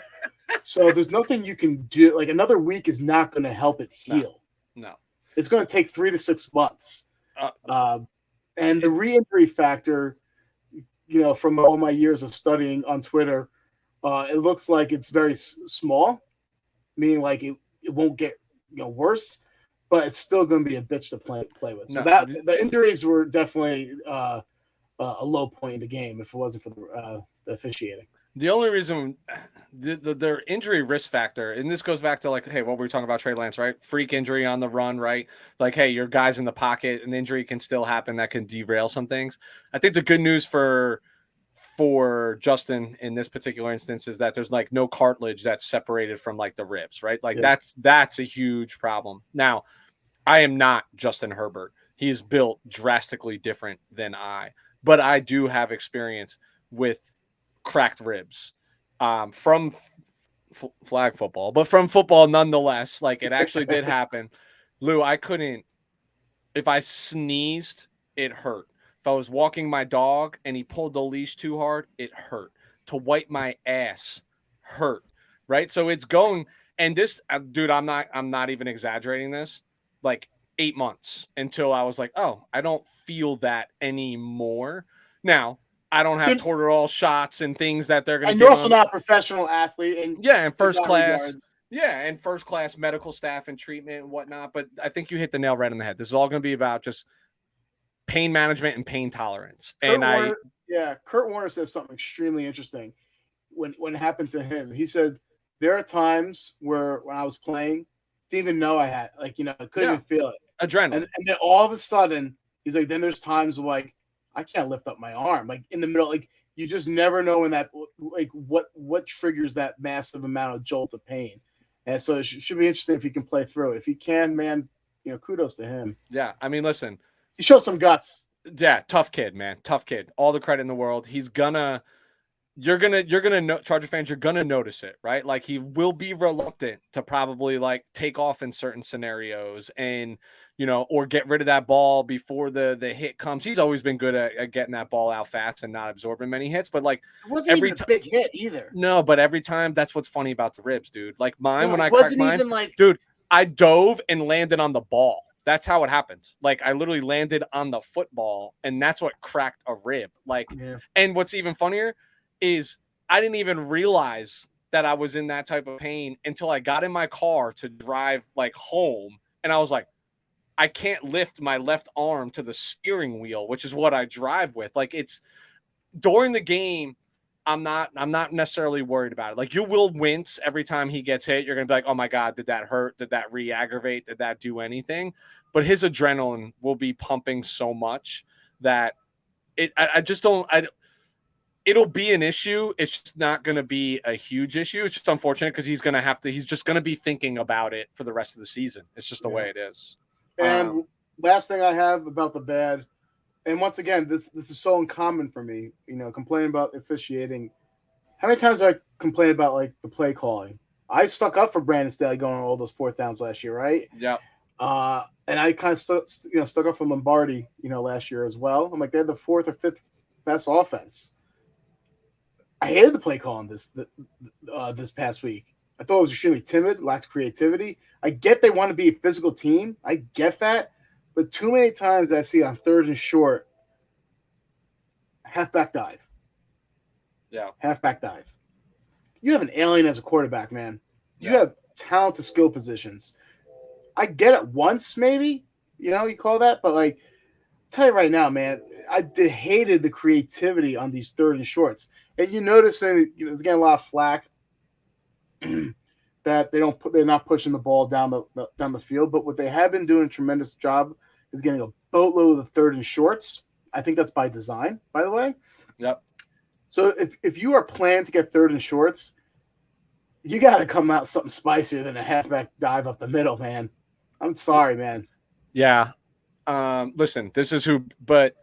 So there's nothing you can do. Like, another week is not going to help it heal. No. It's going to take 3 to 6 months. And the re-injury factor, from all my years of studying on Twitter, it looks like it's very small, meaning like it won't get worse, but it's still going to be a bitch to play with. So the injuries were definitely a low point in the game if it wasn't for the officiating. The only reason their injury risk factor, and this goes back to what we were talking about Trey Lance, right? Freak injury on the run, right? Your guy's in the pocket, an injury can still happen that can derail some things. I think the good news for Justin in this particular instance is that there's no cartilage that's separated from the ribs, right? That's a huge problem. Now, I am not Justin Herbert. He is built drastically different than but I do have experience with cracked ribs from flag football, but from football nonetheless. It actually did happen. Lou, I couldn't, if I sneezed, it hurt. If I was walking my dog and he pulled the leash too hard, it hurt. To wipe my ass hurt, right? So it's going, and this, dude, I'm not even exaggerating this, 8 months until I was like, oh, I don't feel that anymore. Now, I don't have Toradol shots and things that they're going to. And you're also not a professional athlete, and first class. Yeah, and first class medical staff and treatment and whatnot. But I think you hit the nail right on the head. This is all going to be about just pain management and pain tolerance. Kurt Warner says something extremely interesting when it happened to him. He said there are times where when I was playing, didn't even know I had I couldn't even feel it. Adrenaline. And then all of a sudden, he's like, then there's times I can't lift up my arm. In the middle, you just never know when that what triggers that massive amount of jolt of pain. And so it should be interesting if he can play through. If he can, man, kudos to him. Yeah, I mean, listen, he showed some guts. Yeah, tough kid, man, tough kid. All the credit in the world. You're gonna know, Charger fans, you're gonna notice it, right? Like he will be reluctant to probably like take off in certain scenarios and or get rid of that ball before the hit comes. He's always been good at getting that ball out fast and not absorbing many hits, but like it wasn't even a big hit either. No, but every time, that's what's funny about the ribs, dude. Like mine, when I wasn't cracked even mine, like, dude, I dove and landed on the ball. That's how it happened. Like I literally landed on the football, and that's what cracked a rib. Like, and what's even funnier is I didn't even realize that I was in that type of pain until I got in my car to drive like home. And I was like, I can't lift my left arm to the steering wheel, which is what I drive with. Like it's during the game. I'm not necessarily worried about it. Like you will wince every time he gets hit. You're going to be like, oh my God, did that hurt? Did that re-aggravate? Did that do anything? But his adrenaline will be pumping so much that I just don't, it'll be an issue. It's just not going to be a huge issue. It's just unfortunate because he's just going to be thinking about it for the rest of the season. It's just the way it is. And last thing I have about the bad, and once again, this is so uncommon for me, complaining about officiating. How many times I complained about like the play calling? I stuck up for Brandon Staley going on all those fourth downs last year, right? Yeah. And I kind of stuck up for Lombardi, last year as well. I'm like, they had the fourth or fifth best offense. I hated the play calling this past week. I thought it was extremely timid, lacked creativity. I get they want to be a physical team. I get that. But too many times I see on third and short, halfback dive. Yeah. Halfback dive. You have an alien as a quarterback, man. You have talented skill positions. I get it once, maybe, you call that. But, like, I'll tell you right now, man, I hated the creativity on these third and shorts. And you notice it's getting a lot of flack that they're not pushing the ball down the field. But what they have been doing a tremendous job is getting a boatload of the third and shorts. I think that's by design, by the way. Yep. So if you are planning to get third and shorts, you got to come out something spicier than a halfback dive up the middle, man. I'm sorry, man. Yeah. Listen, this is but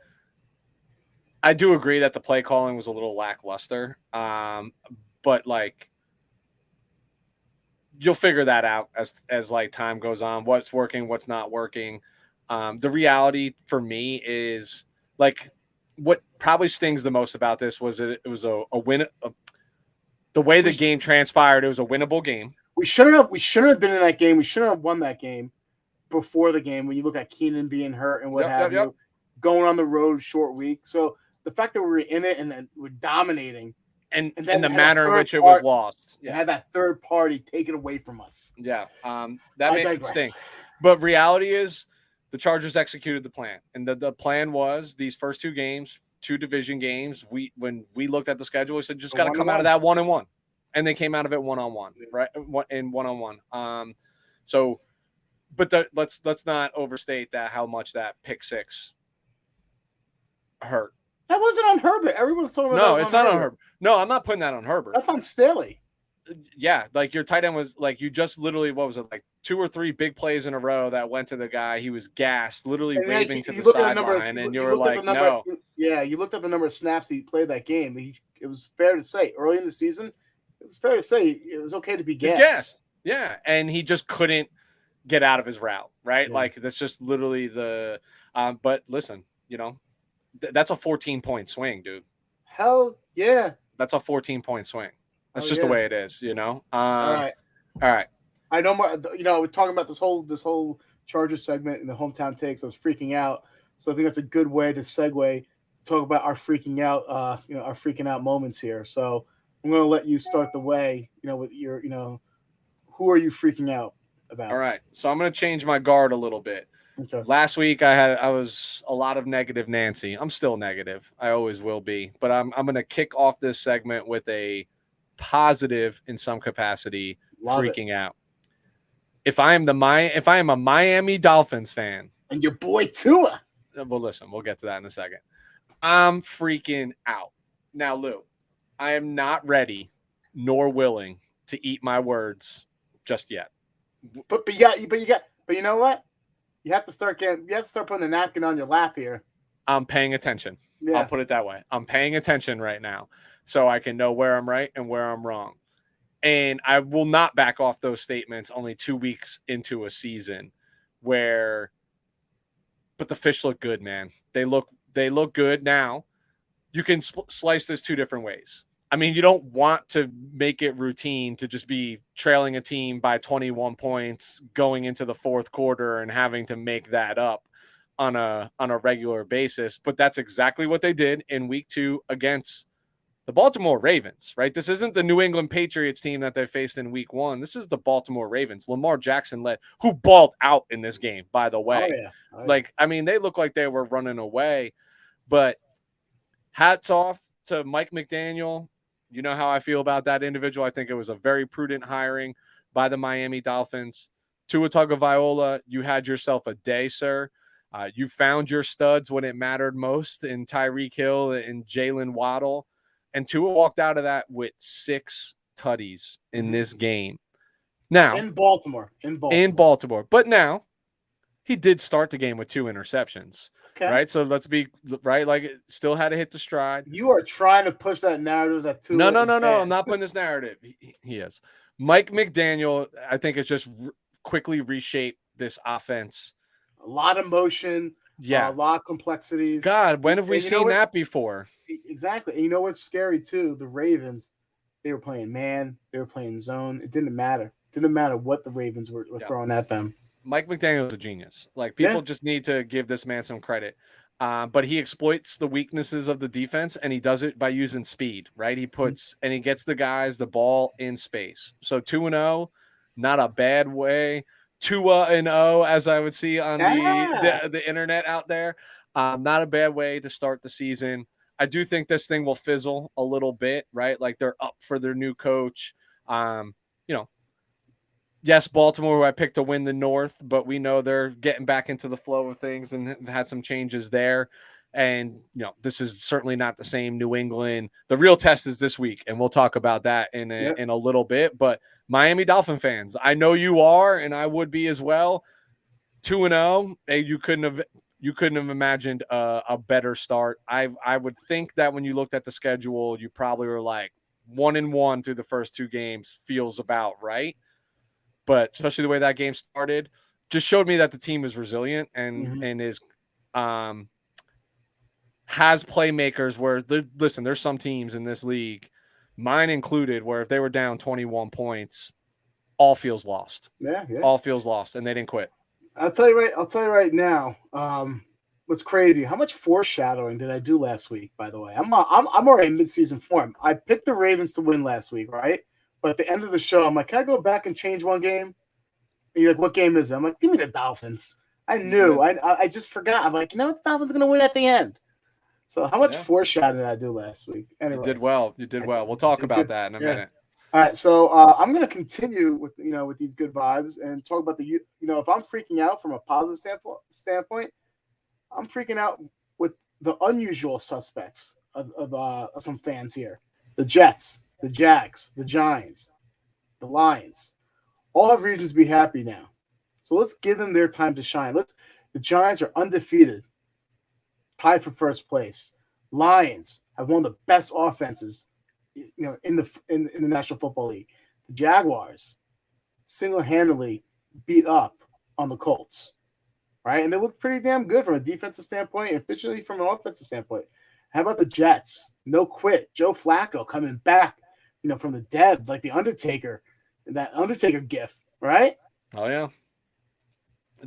I do agree that the play calling was a little lackluster. But like, you'll figure that out as like time goes on, what's working, what's not working. The reality for me is like what probably stings the most about this was it was a win. The way the game transpired, it was a winnable game. We shouldn't have been in that game. We shouldn't have won that game before the game. When you look at Keenan being hurt and what have you, going on the road, short week. So the fact that we were in it and then we're dominating, and then the manner in which it was lost, and had that third party take it away from us. Yeah, that makes it stink. But reality is, the Chargers executed the plan, and the plan was these first two games, two division games. When we looked at the schedule, we said just got to come out of that 1-1, and they came out of it 1-1, right? In 1-1. So, but let's not overstate that how much that pick six hurt. That wasn't on Herbert. Everyone's talking about. No, it's not on Herbert. No, I'm not putting that on Herbert. That's on Staley. Yeah, like your tight end was like you just literally what was it like 2 or 3 big plays in a row that went to the guy. He was gassed, literally waving to the sideline, and you were like, no. Yeah, you looked at the number of snaps he played that game. It was fair to say early in the season, it was fair to say it was okay to be gassed. Yeah, and he just couldn't get out of his route, right? Yeah. Like that's just literally the. But listen, that's a 14-point swing, dude. Hell yeah, that's a 14-point swing. That's just the way it is, All right. I know more. We're talking about this whole Chargers segment in the hometown takes. I was freaking out, so I think that's a good way to segue to talk about our freaking out, our freaking out moments here. So I'm going to let you start the way, with your, who are you freaking out about? All right. So I'm going to change my guard a little bit. Okay. Last week I was a lot of negative Nancy. I'm still negative. I always will be, but I'm going to kick off this segment with a positive in some capacity. Freaking out. If I am a Miami Dolphins fan, and your boy Tua. Well, listen, we'll get to that in a second. I'm freaking out. Now, Lou, I am not ready nor willing to eat my words just yet. But you know what? You have to start putting the napkin on your lap here. I'm paying attention. Yeah. I'll put it that way. I'm paying attention right now so I can know where I'm right and where I'm wrong. And I will not back off those statements only 2 weeks into a season but the fish look good, man. They look good now. You can slice this two different ways. I mean, you don't want to make it routine to just be trailing a team by 21 points going into the fourth quarter and having to make that up on a regular basis. But that's exactly what they did in week 2 against the Baltimore Ravens, right? This isn't the New England Patriots team that they faced in week 1. This is the Baltimore Ravens. Lamar Jackson who balled out in this game, by the way. Oh, yeah. Like, I mean, they look like they were running away, but hats off to Mike McDaniel. You know how I feel about that individual. I think it was a very prudent hiring by the Miami Dolphins. Tua Tagovailoa, you had yourself a day, sir. You found your studs when it mattered most in Tyreek Hill and Jalen Waddle. And Tua walked out of that with 6 tutties in this game. Now, in Baltimore. But now, he did start the game with 2 interceptions. Okay. Right? So let's be right. Like, it still had to hit the stride. You are trying to push that narrative that Tua. No. I'm not putting this narrative. He is. Mike McDaniel, I think, has just quickly reshaped this offense. A lot of motion. Yeah. A lot of complexities. God, when have we seen that before? Exactly. And you know what's scary, too? The Ravens, they were playing man. They were playing zone. It didn't matter. It didn't matter what the Ravens were throwing at them. Mike McDaniel's a genius. Like, people just need to give this man some credit. But he exploits the weaknesses of the defense, and he does it by using speed, right? He gets the guys the ball in space. So 2-0, not a bad way. 2-0, as I would see on the internet out there. Not a bad way to start the season. I do think this thing will fizzle a little bit, right? Like, they're up for their new coach. Yes, Baltimore, who I picked to win the North, but we know they're getting back into the flow of things and had some changes there. And, this is certainly not the same New England. The real test is this week, and we'll talk about that in a little bit. But Miami Dolphin fans, I know you are, and I would be as well. 2-0, you couldn't have imagined a better start. I would think that when you looked at the schedule, you probably were like 1-1 through the first 2 games feels about right. But especially the way that game started just showed me that the team is resilient and is has playmakers where there's some teams in this league, mine included, where if they were down 21 points, all feels lost. Yeah. All feels lost, and they didn't quit. I'll tell you right now. What's crazy? How much foreshadowing did I do last week? By the way, I'm already in midseason form. I picked the Ravens to win last week, right? But at the end of the show, I'm like, can I go back and change one game? And you're like, what game is it? I'm like, give me the Dolphins. I knew. I just forgot. I'm like, the Dolphins are going to win at the end. So how much foreshadowing did I do last week? Anyway, you did well. We'll talk about that in a minute. All right. So I'm going to continue with these good vibes and talk about if I'm freaking out from a positive standpoint, I'm freaking out with the unusual suspects of some fans here. The Jets, the Jags, the Giants, the Lions, all have reasons to be happy now. So let's give them their time to shine. The Giants are undefeated, tied for first place. Lions have one of the best offenses, in the National Football League. The Jaguars single-handedly beat up on the Colts, right? And they look pretty damn good from a defensive standpoint, and efficiently from an offensive standpoint. How about the Jets? No quit. Joe Flacco coming back, from the dead, like the Undertaker, that Undertaker gif, right? Oh, yeah.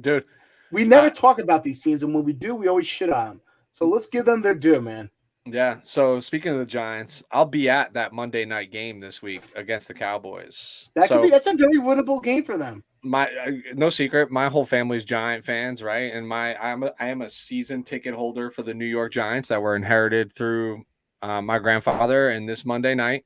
Dude. We never talk about these teams, and when we do, we always shit on them. So let's give them their due, man. Yeah. So speaking of the Giants, I'll be at that Monday night game this week against the Cowboys. That's a very winnable game for them. No secret, my whole family's Giant fans, right? And I am a season ticket holder for the New York Giants that were inherited through my grandfather. And this Monday night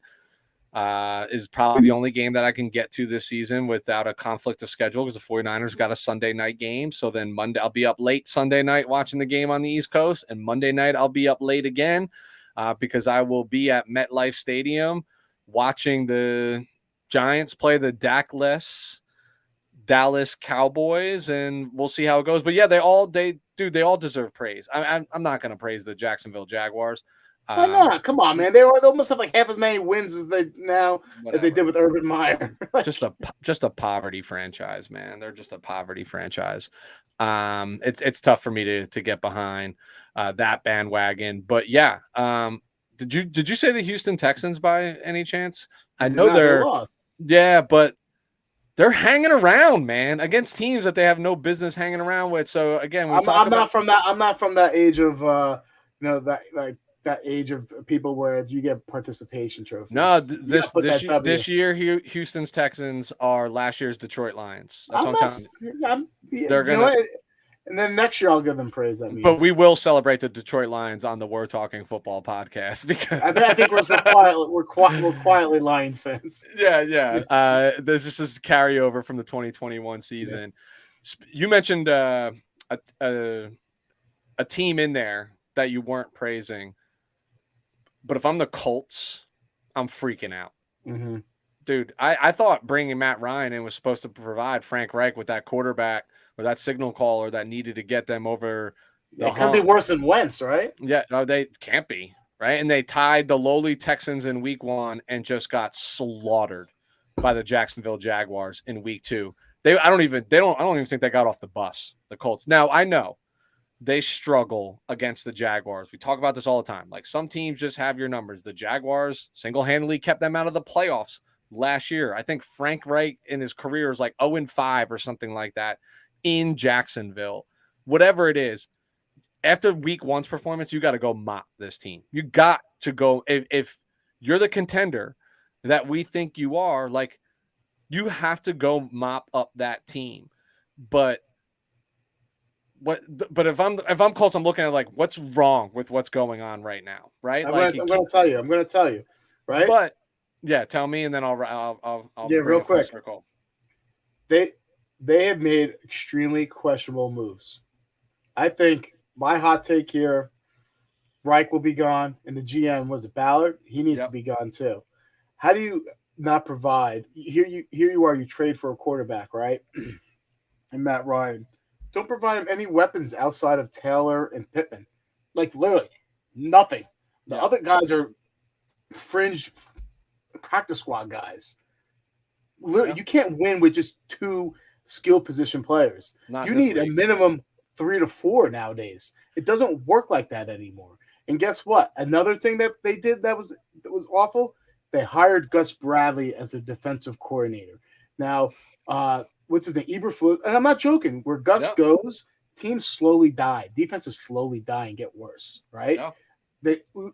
is probably the only game that I can get to this season without a conflict of schedule, because the 49ers got a Sunday night game. So then Monday, I'll be up late Sunday night watching the game on the East Coast, and Monday night I'll be up late again because I will be at MetLife Stadium watching the Giants play the Dak-less Dallas Cowboys, and we'll see how it goes. But yeah, they all deserve praise. I'm not going to praise the Jacksonville Jaguars. Why not? Come on, man. They almost have like half as many wins as they did with Urban Meyer. just a poverty franchise, man. They're just a poverty franchise. It's tough for me to get behind that bandwagon. But yeah, did you say the Houston Texans by any chance? I know they lost. Yeah, but they're hanging around, man, against teams that they have no business hanging around with. So again, I'm not from that age of that age of people where you get participation trophies. No, this year, Houston's Texans are last year's Detroit Lions. That's what I'm telling you. They're gonna. And then next year I'll give them praise. That means. But we will celebrate the Detroit Lions on the We're Talking Football podcast because I think we're quietly Lions fans. Yeah. There's just this carryover from the 2021 season. Yeah. You mentioned a team in there that you weren't praising, but if I'm the Colts, I'm freaking out. Mm-hmm. Dude, I thought bringing Matt Ryan in was supposed to provide Frank Reich with that quarterback or that signal caller that needed to get them over the hump. It could be worse than Wentz, right? Yeah, no, they can't be, right? And they tied the lowly Texans in week 1 and just got slaughtered by the Jacksonville Jaguars in week 2. I don't even think they got off the bus, the Colts. Now, I know they struggle against the Jaguars. We talk about this all the time. Like some teams just have your numbers. The Jaguars single-handedly kept them out of the playoffs last year. I think Frank Reich in his career is like 0-5 or something like that in Jacksonville. Whatever it is, after week 1's performance, you got to go mop this team. You got to go. If you're the contender that we think you are, like you have to go mop up that team. But if I'm Colts, I'm looking at like what's wrong with what's going on right now, right? I'm going to tell you, right? But yeah, tell me, and then I'll real quick. Circle. They have made extremely questionable moves. I think my hot take here, Reich will be gone, and the GM was it Ballard. He needs to be gone too. How do you not provide? Here you are. You trade for a quarterback, right? And Matt Ryan. Don't provide him any weapons outside of Taylor and Pittman. Like literally nothing. The other guys are fringe practice squad guys. Literally, you can't win with just 2 skill position players. You need a minimum 3 to 4 nowadays. It doesn't work like that anymore. And guess what? Another thing that they did that was awful. They hired Gus Bradley as the defensive coordinator. Now, what's his name? Eberflus. And I'm not joking. Where Gus goes, teams slowly die. Defenses slowly die and get worse. Right? Yeah.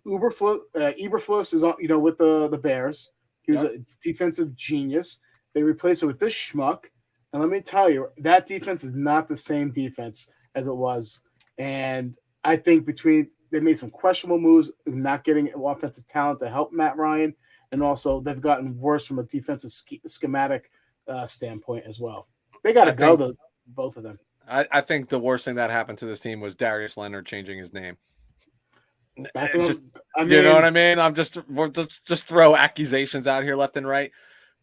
Eberflus is on, with the Bears. He was a defensive genius. They replaced it with this schmuck. And let me tell you, that defense is not the same defense as it was. And I think they made some questionable moves, not getting offensive talent to help Matt Ryan. And also they've gotten worse from a defensive schematic standpoint as well. They got to go, both of them. I think the worst thing that happened to this team was Darius Leonard changing his name. You know what I mean? We'll just throw accusations out here left and right.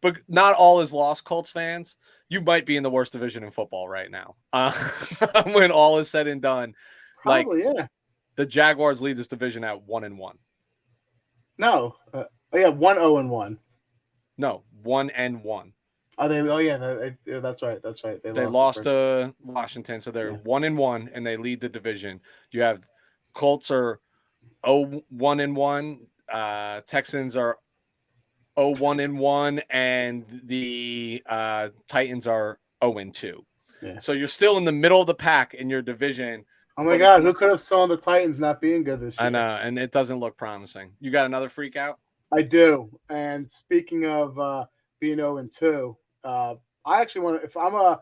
But not all is lost, Colts fans. You might be in the worst division in football right now. When all is said and done. Probably, the Jaguars lead this division at 1-1. No. 1-0-1. No, 1-1. Oh, that's right. That's right. They lost to Washington, so they're 1-1, and they lead the division. You have Colts are 1-1. Texans are 0-1-1, and the Titans are 0-2. Yeah. So you're still in the middle of the pack in your division. Oh my God, who could have saw the Titans not being good this year? I know, and it doesn't look promising. You got another freak out? I do. And speaking of being 0-2, I actually want to, if I'm a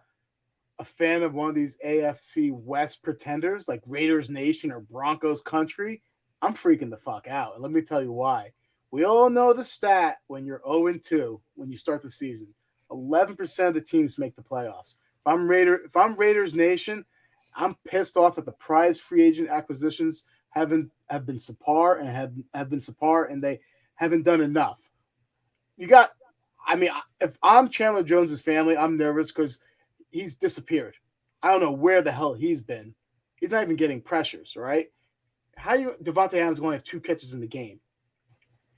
fan of one of these AFC West pretenders like Raiders Nation or Broncos Country, I'm freaking the fuck out. And let me tell you why. We all know the stat when you're 0-2 when you start the season. 11% of the teams make the playoffs. If I'm Raiders Nation, I'm pissed off that the prize free agent acquisitions have been subpar and they haven't done enough. If I'm Chandler Jones's family, I'm nervous because he's disappeared. I don't know where the hell he's been. He's not even getting pressures, right? How you Devontae Adams going to have 2 catches in the game?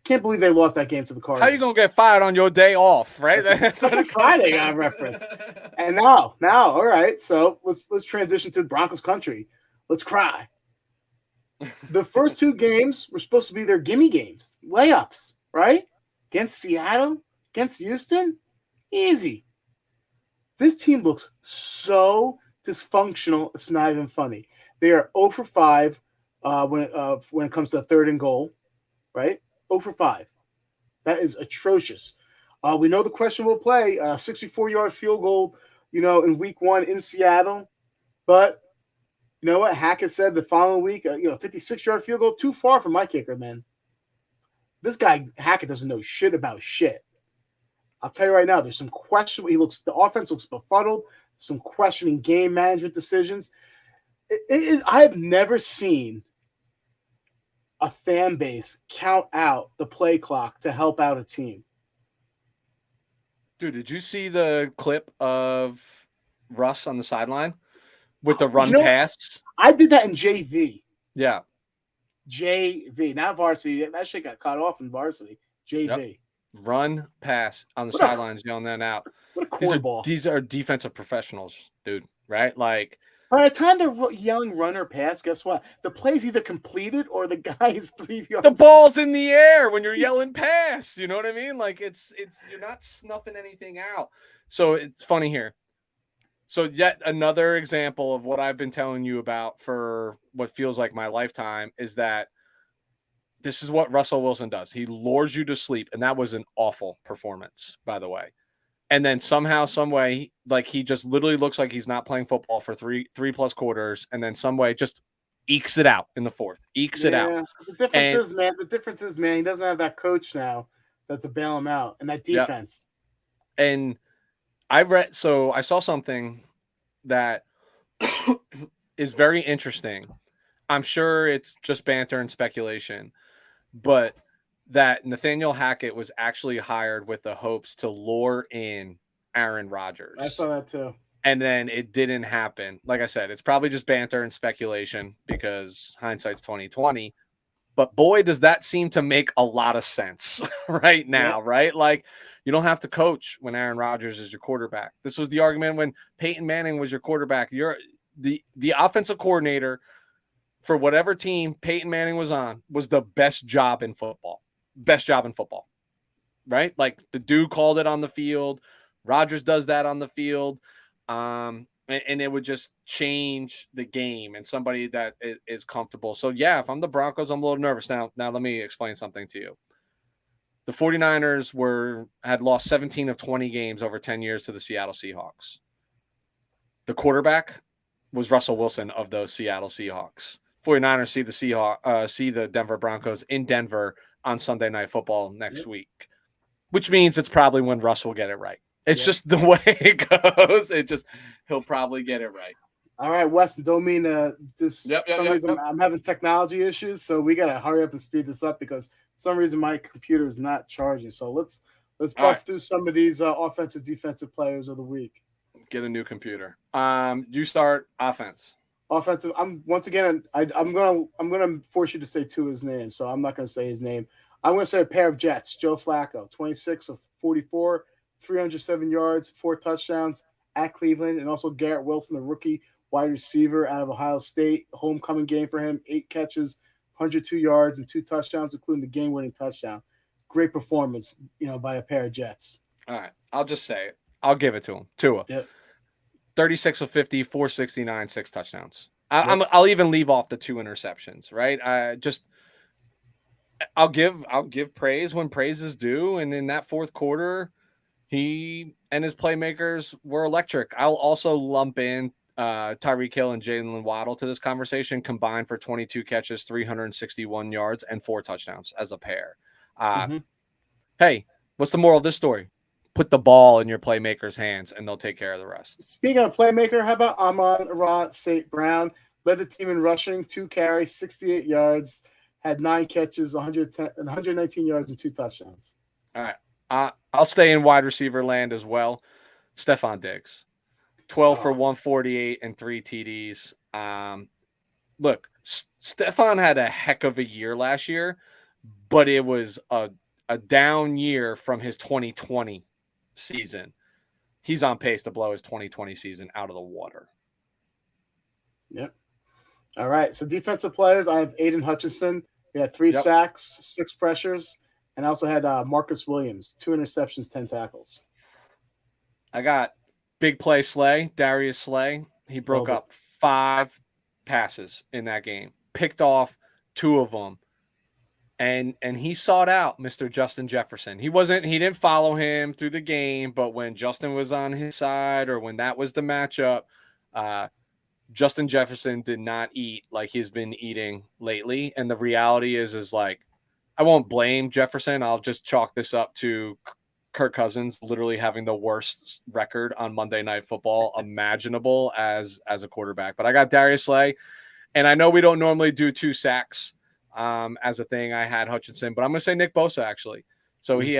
Can't believe they lost that game to the Cardinals. How you gonna get fired on your day off, right? That's a Friday reference. And now, all right. So let's transition to Broncos country. Let's cry. The first 2 games were supposed to be their gimme games, layups, right? Against Seattle, against Houston, easy. This team looks so dysfunctional. It's not even funny. They are 0 for 5 when it comes to 3rd and goal, right? 0 for 5. That is atrocious. We know the questionable play, 64-yard field goal, in week 1 in Seattle. But you know what? Hackett said the following week, 56-yard field goal, too far for my kicker, man. This guy, Hackett, doesn't know shit about shit. I'll tell you right now, there's some questionable. The offense looks befuddled, some questioning game management decisions. I have never seen a fan base count out the play clock to help out a team. Dude, did you see the clip of Russ on the sideline with the run pass? I did that in JV. Yeah. JV, not varsity. That shit got cut off in varsity. JV. Yep. Run pass on the sidelines, yelling that out. What a cornball. These are defensive professionals, dude, right? Like, by the time they're yelling run or pass, guess what? The play's either completed or the guy is 3 yards. The ball's in the air when you're yelling pass. You know what I mean? Like, it's you're not snuffing anything out. So it's funny here. So yet another example of what I've been telling you about for what feels like my lifetime is that this is what Russell Wilson does. He lures you to sleep, and that was an awful performance, by the way. And then somehow, some way, like he just literally looks like he's not playing football for three plus quarters, and then some way just ekes it out in the 4th. Ekes it out. The difference is, man, he doesn't have that coach now to bail him out, and that defense. Yep. And I saw something that is very interesting. I'm sure it's just banter and speculation, but that Nathaniel Hackett was actually hired with the hopes to lure in Aaron Rodgers. I saw that too. And then it didn't happen. Like I said, it's probably just banter and speculation because hindsight's 2020. But boy, does that seem to make a lot of sense right now, right? Like, you don't have to coach when Aaron Rodgers is your quarterback. This was the argument when Peyton Manning was your quarterback. You're the offensive coordinator for whatever team Peyton Manning was on was the best job in football. Best job in football, right? Like the dude called it on the field. Rodgers does that on the field. And it would just change the game and somebody that is comfortable. So, yeah, if I'm the Broncos, I'm a little nervous. Now let me explain something to you. The 49ers had lost 17 of 20 games over 10 years to the Seattle Seahawks. The quarterback was Russell Wilson of those Seattle Seahawks. 49ers see the Denver Broncos in Denver on Sunday Night Football next week, which means it's probably when Russ will get it right. It's just the way it goes. He'll probably get it right. All right, Weston, don't mean to some reason I'm having technology issues, so we got to hurry up and speed this up because for some reason my computer is not charging. So let's bust through some of these offensive defensive players of the week. Get a new computer. You start offense. Offensive. I'm gonna force you to say 2 of his names, so I'm not gonna say his name. I'm gonna say a pair of Jets. Joe Flacco, 26 of 44, 307 yards, 4 touchdowns at Cleveland, and also Garrett Wilson, the rookie wide receiver out of Ohio State. Homecoming game for him, 8 catches, 102 yards, and 2 touchdowns, including the game-winning touchdown. Great performance, by a pair of Jets. All right, I'll just say it. I'll give it to him. Tua. Yep. 36 of 50, 469, 6 touchdowns. I'll even leave off the 2 interceptions, right? I'll give praise when praise is due. And in that 4th quarter, he and his playmakers were electric. I'll also lump in Tyreek Hill and Jalen Waddle to this conversation, combined for 22 catches, 361 yards, and 4 touchdowns as a pair. Hey, what's the moral of this story? Put the ball in your playmakers' hands, and they'll take care of the rest. Speaking of playmaker, how about Amon-Ra St. Brown? Led the team in rushing, 2 carries, 68 yards, had 9 catches, 119 yards, and 2 touchdowns. All right. I'll stay in wide receiver land as well. Stephon Diggs. 12 for 148 and 3 TDs. Look, Stefan had a heck of a year last year, but it was a down year from his 2020 season. He's on pace to blow his 2020 season out of the water. Yep. All right. So defensive players, I have Aiden Hutchinson. He had 3 sacks, 6 pressures, and I also had Marcus Williams, 2 interceptions, 10 tackles. I got big play Slay, Darius Slay. He broke up 5 passes in that game, picked off 2 of them. And he sought out Mr. Justin Jefferson. He didn't follow him through the game, but when Justin was on his side or when that was the matchup, Justin Jefferson did not eat like he's been eating lately. And the reality is like, I won't blame Jefferson. I'll just chalk this up to Kirk Cousins literally having the worst record on Monday Night Football imaginable as a quarterback. But I got Darius Slay, and I know we don't normally do 2 sacks as a thing. I had Hutchinson, but I'm going to say Nick Bosa actually. So he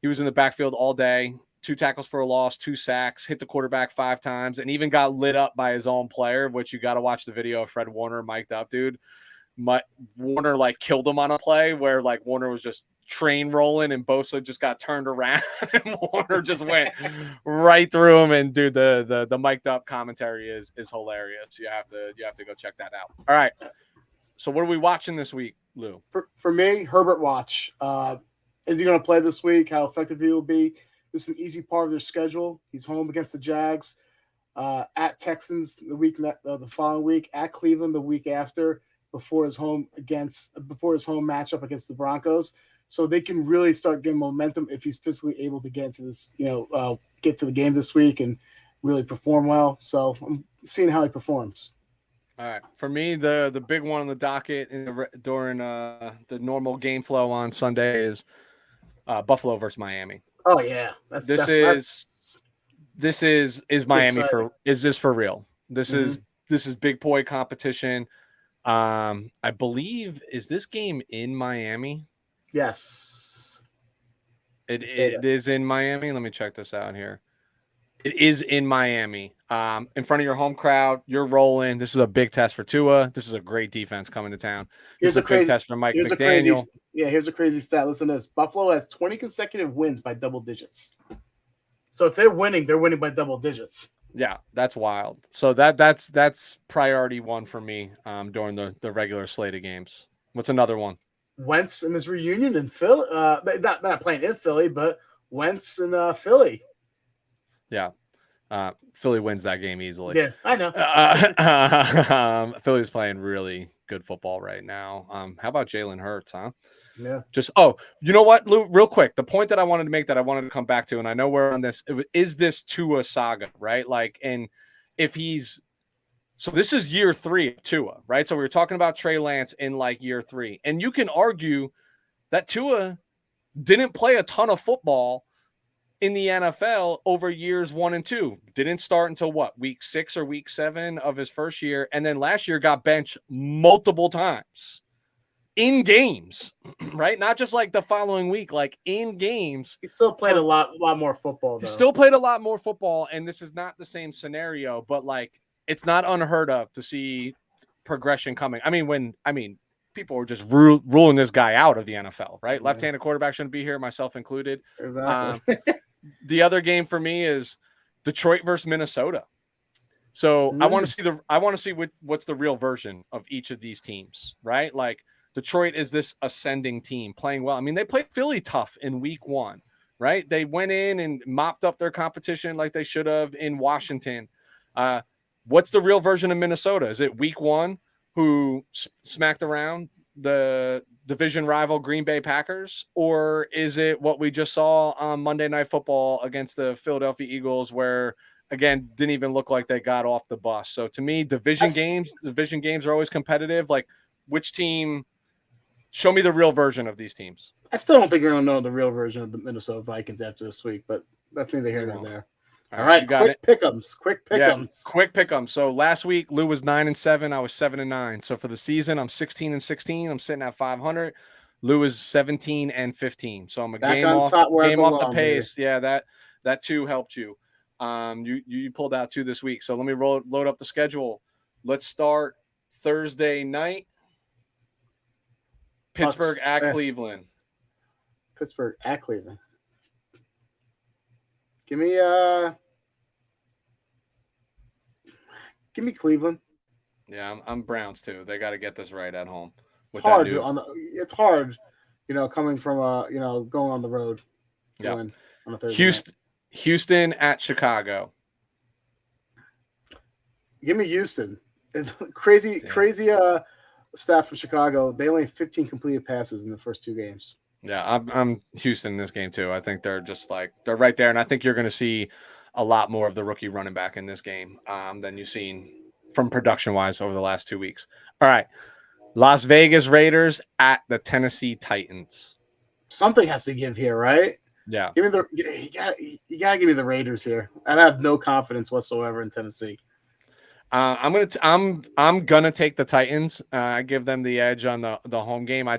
was in the backfield all day, 2 tackles for a loss, 2 sacks, hit the quarterback 5 times, and even got lit up by his own player, which you got to watch the video of Fred Warner mic'd up, dude. Warner like killed him on a play where like Warner was just train rolling and Bosa just got turned around and Warner just went right through him. And dude, the mic'd up commentary is hilarious. You have to go check that out. All right. So what are we watching this week, Lou? For me, Herbert watch. Is he going to play this week? How effective he will be? This is an easy part of their schedule. He's home against the Jags, at Texans the following week, at Cleveland the week after, before his home matchup against the Broncos. So they can really start getting momentum if he's physically able to get into this, get to the game this week and really perform well. So I'm seeing how he performs. All right. For me, the big one on the docket during the normal game flow on Sunday is Buffalo versus Miami. Oh yeah, This is Miami is this for real? This is big boy competition. I believe, is this game in Miami? Yes. It is in Miami. Let me check this out here. It is in Miami. In front of your home crowd, you're rolling. This is a big test for Tua. This is a great defense coming to town. This is a big test for Mike McDaniel. Here's a crazy stat. Listen to this. Buffalo has 20 consecutive wins by double digits. So if they're winning by double digits. Yeah, that's wild. So that's priority 1 for me during the regular slate of games. What's another one? Wentz and his reunion in Philly. Not playing in Philly, but Wentz and Philly. Yeah. Philly wins that game easily. Yeah, I know. Philly's playing really good football right now. How about Jalen Hurts, huh? Yeah. You know what, Lou, real quick, the point that I wanted to make that I wanted to come back to, and I know we're on this, is this Tua saga, right? Like, and if so this is year 3 of Tua, right? So we were talking about Trey Lance in like year 3, and you can argue that Tua didn't play a ton of football in the NFL over years 1 and 2. Didn't start until week 6 or week 7 of his first year. And then last year got benched multiple times in games, right? Not just like the following week, like in games. He still played a lot more football, though. He still played a lot more football. And this is not the same scenario, but like, it's not unheard of to see progression coming. I mean, people were just ruling this guy out of the NFL, right? Yeah. Left-handed quarterback shouldn't be here, myself included. Exactly. The other game for me is Detroit versus Minnesota. So I want to see what's the real version of each of these teams, right? Like Detroit is this ascending team playing well. I mean, they played Philly tough in week 1, right? They went in and mopped up their competition like they should have in Washington. What's the real version of Minnesota? Is it week 1 who smacked around the division rival Green Bay Packers, or is it what we just saw on Monday Night Football against the Philadelphia Eagles, where again didn't even look like they got off the bus? So to me, division games are always competitive. Like, which team? Show me the real version of these teams. I still don't think you're gonna know the real version of the Minnesota Vikings after this week, but that's neither here nor there. All right, quick pick'ems. Quick pick'ems. So last week, Lou was 9-7. I was 7-9. So for the season, I'm 16-16. I'm sitting at 500. Lou is 17-15. So I'm a game off the pace. Baby. Yeah, that too helped you. You pulled out 2 this week, so let me load up the schedule. Let's start Thursday night. Pittsburgh at Cleveland. Pittsburgh at Cleveland. Give me Cleveland. Yeah, I'm Browns too. They got to get this right at home. It's hard it's hard, coming from going on the road. Yeah. On a Thursday Houston at Chicago. Give me Houston. Crazy staff from Chicago. They only have 15 completed passes in the first 2 games. Yeah, I'm Houston in this game too. I think they're just they're right there, and I think you're going to see a lot more of the rookie running back in this game than you've seen from production wise over the last 2 weeks. All right, Las Vegas Raiders at the Tennessee Titans. Something has to give here, right? Yeah, you gotta give me the Raiders here. I have no confidence whatsoever in Tennessee. I'm gonna take the Titans. I give them the edge on the home game. I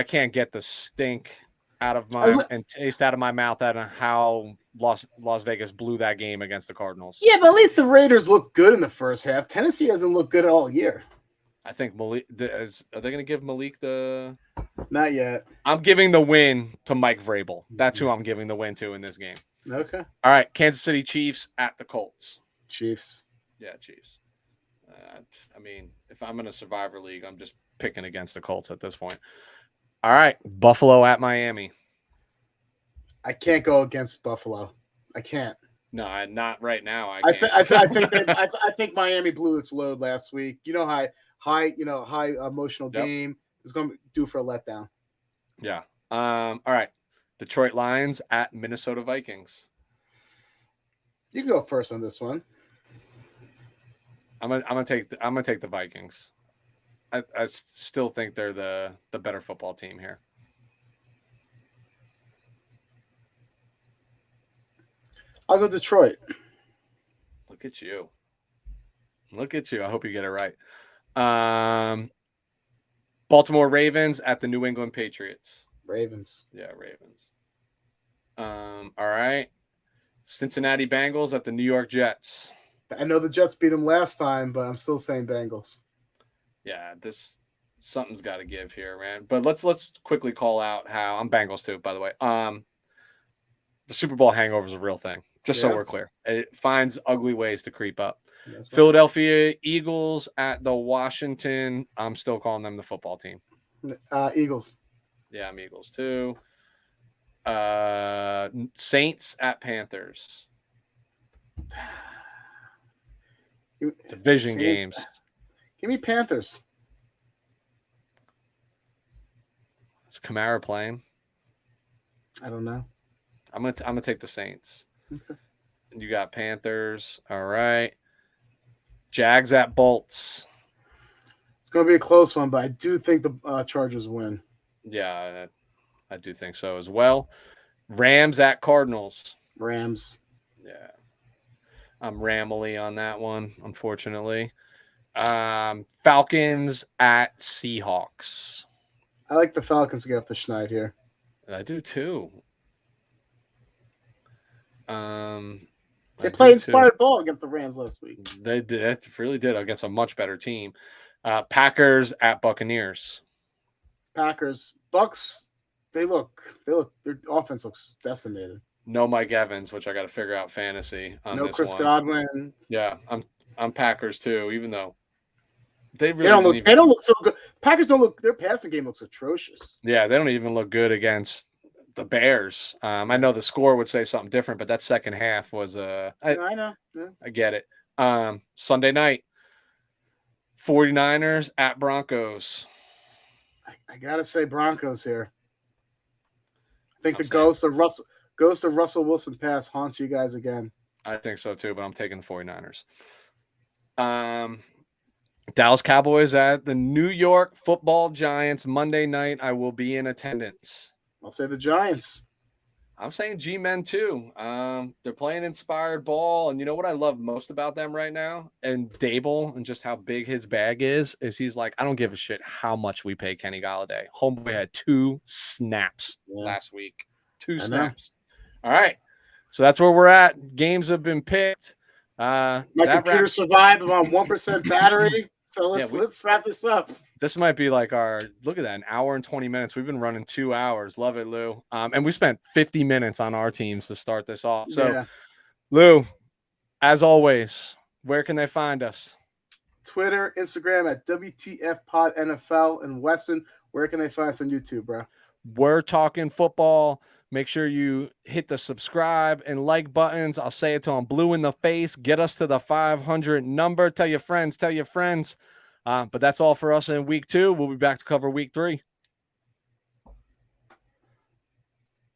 can't get the stink out of and taste out of my mouth out of how Las Vegas blew that game against the Cardinals. Yeah, but at least the Raiders look good in the first half. Tennessee hasn't looked good all year. I think Malik. Are they going to give Malik the? Not yet. I'm giving the win to Mike Vrabel. That's who I'm giving the win to in this game. Okay. All right, Kansas City Chiefs at the Colts. Chiefs. Yeah, Chiefs. I mean, if I'm in a Survivor League, I'm just picking against the Colts at this point. All right, Buffalo at Miami. I can't go against Buffalo. I can't. No, not right now. I think Miami blew its load last week. High emotional game. It's going to do for a letdown. Yeah. All right, Detroit Lions at Minnesota Vikings. You can go first on this one. I'm gonna take the Vikings. I still think they're the better football team here. I'll go Detroit. Look at you. I hope you get it right. Baltimore Ravens at the New England Patriots. Ravens. Yeah, Ravens. All right. Cincinnati Bengals at the New York Jets. I know the Jets beat them last time, but I'm still saying Bengals. Yeah, something's got to give here, man. But let's quickly call out how I'm Bengals too, by the way. The Super Bowl hangover is a real thing. Just so we're clear, it finds ugly ways to creep up. That's Philadelphia Eagles at the Washington. I'm still calling them the football team. Eagles. Yeah, I'm Eagles too. Saints at Panthers. Division games. Give me Panthers. Is Kamara playing? I don't know. I'm gonna take the Saints. Okay. You got Panthers. All right. Jags at Bolts. It's gonna be a close one, but I do think the Chargers win. Yeah, I do think so as well. Rams at Cardinals. Rams. Yeah. I'm Ramily on that one, unfortunately. Falcons at Seahawks. I like the Falcons to get off the schneid here. I do too. They played inspired ball against the Rams last week. They really did against a much better team. Packers at Buccaneers. Packers. Bucks, their offense looks decimated. No Mike Evans, which I got to figure out fantasy on. No this Chris one. Godwin. Yeah, I'm Packers too, even though they don't look so good. Packers don't look. Their passing game looks atrocious. Yeah, they don't even look good against the Bears. I know the score would say something different, but that second half was I know. Yeah. I get it. Sunday night, 49ers at Broncos. I gotta say Broncos here. I think the ghost of Russell Wilson pass haunts you guys again. I think so too, but I'm taking the 49ers. Dallas Cowboys at the New York Football Giants Monday night. I will be in attendance. I'll say the Giants. I'm saying G-Men too. They're playing inspired ball, and you know what I love most about them right now? And Dable and just how big his bag is he's like, I don't give a shit how much we pay Kenny Golladay. Homeboy had 2 snaps last week. 2 snaps. All right. So that's where we're at. Games have been picked. My computer survived. I'm on 1% battery. So let's wrap this up. This might be like look at that, an hour and 20 minutes. We've been running 2 hours. Love it, Lou. And we spent 50 minutes on our teams to start this off. So, Lou, as always, where can they find us? Twitter, Instagram at WTF Pod NFL. And Weston, where can they find us on YouTube, bro? We're talking football. Make sure you hit the subscribe and like buttons. I'll say it till I'm blue in the face. Get us to the 500 number. Tell your friends. But that's all for us in week 2. We'll be back to cover week 3.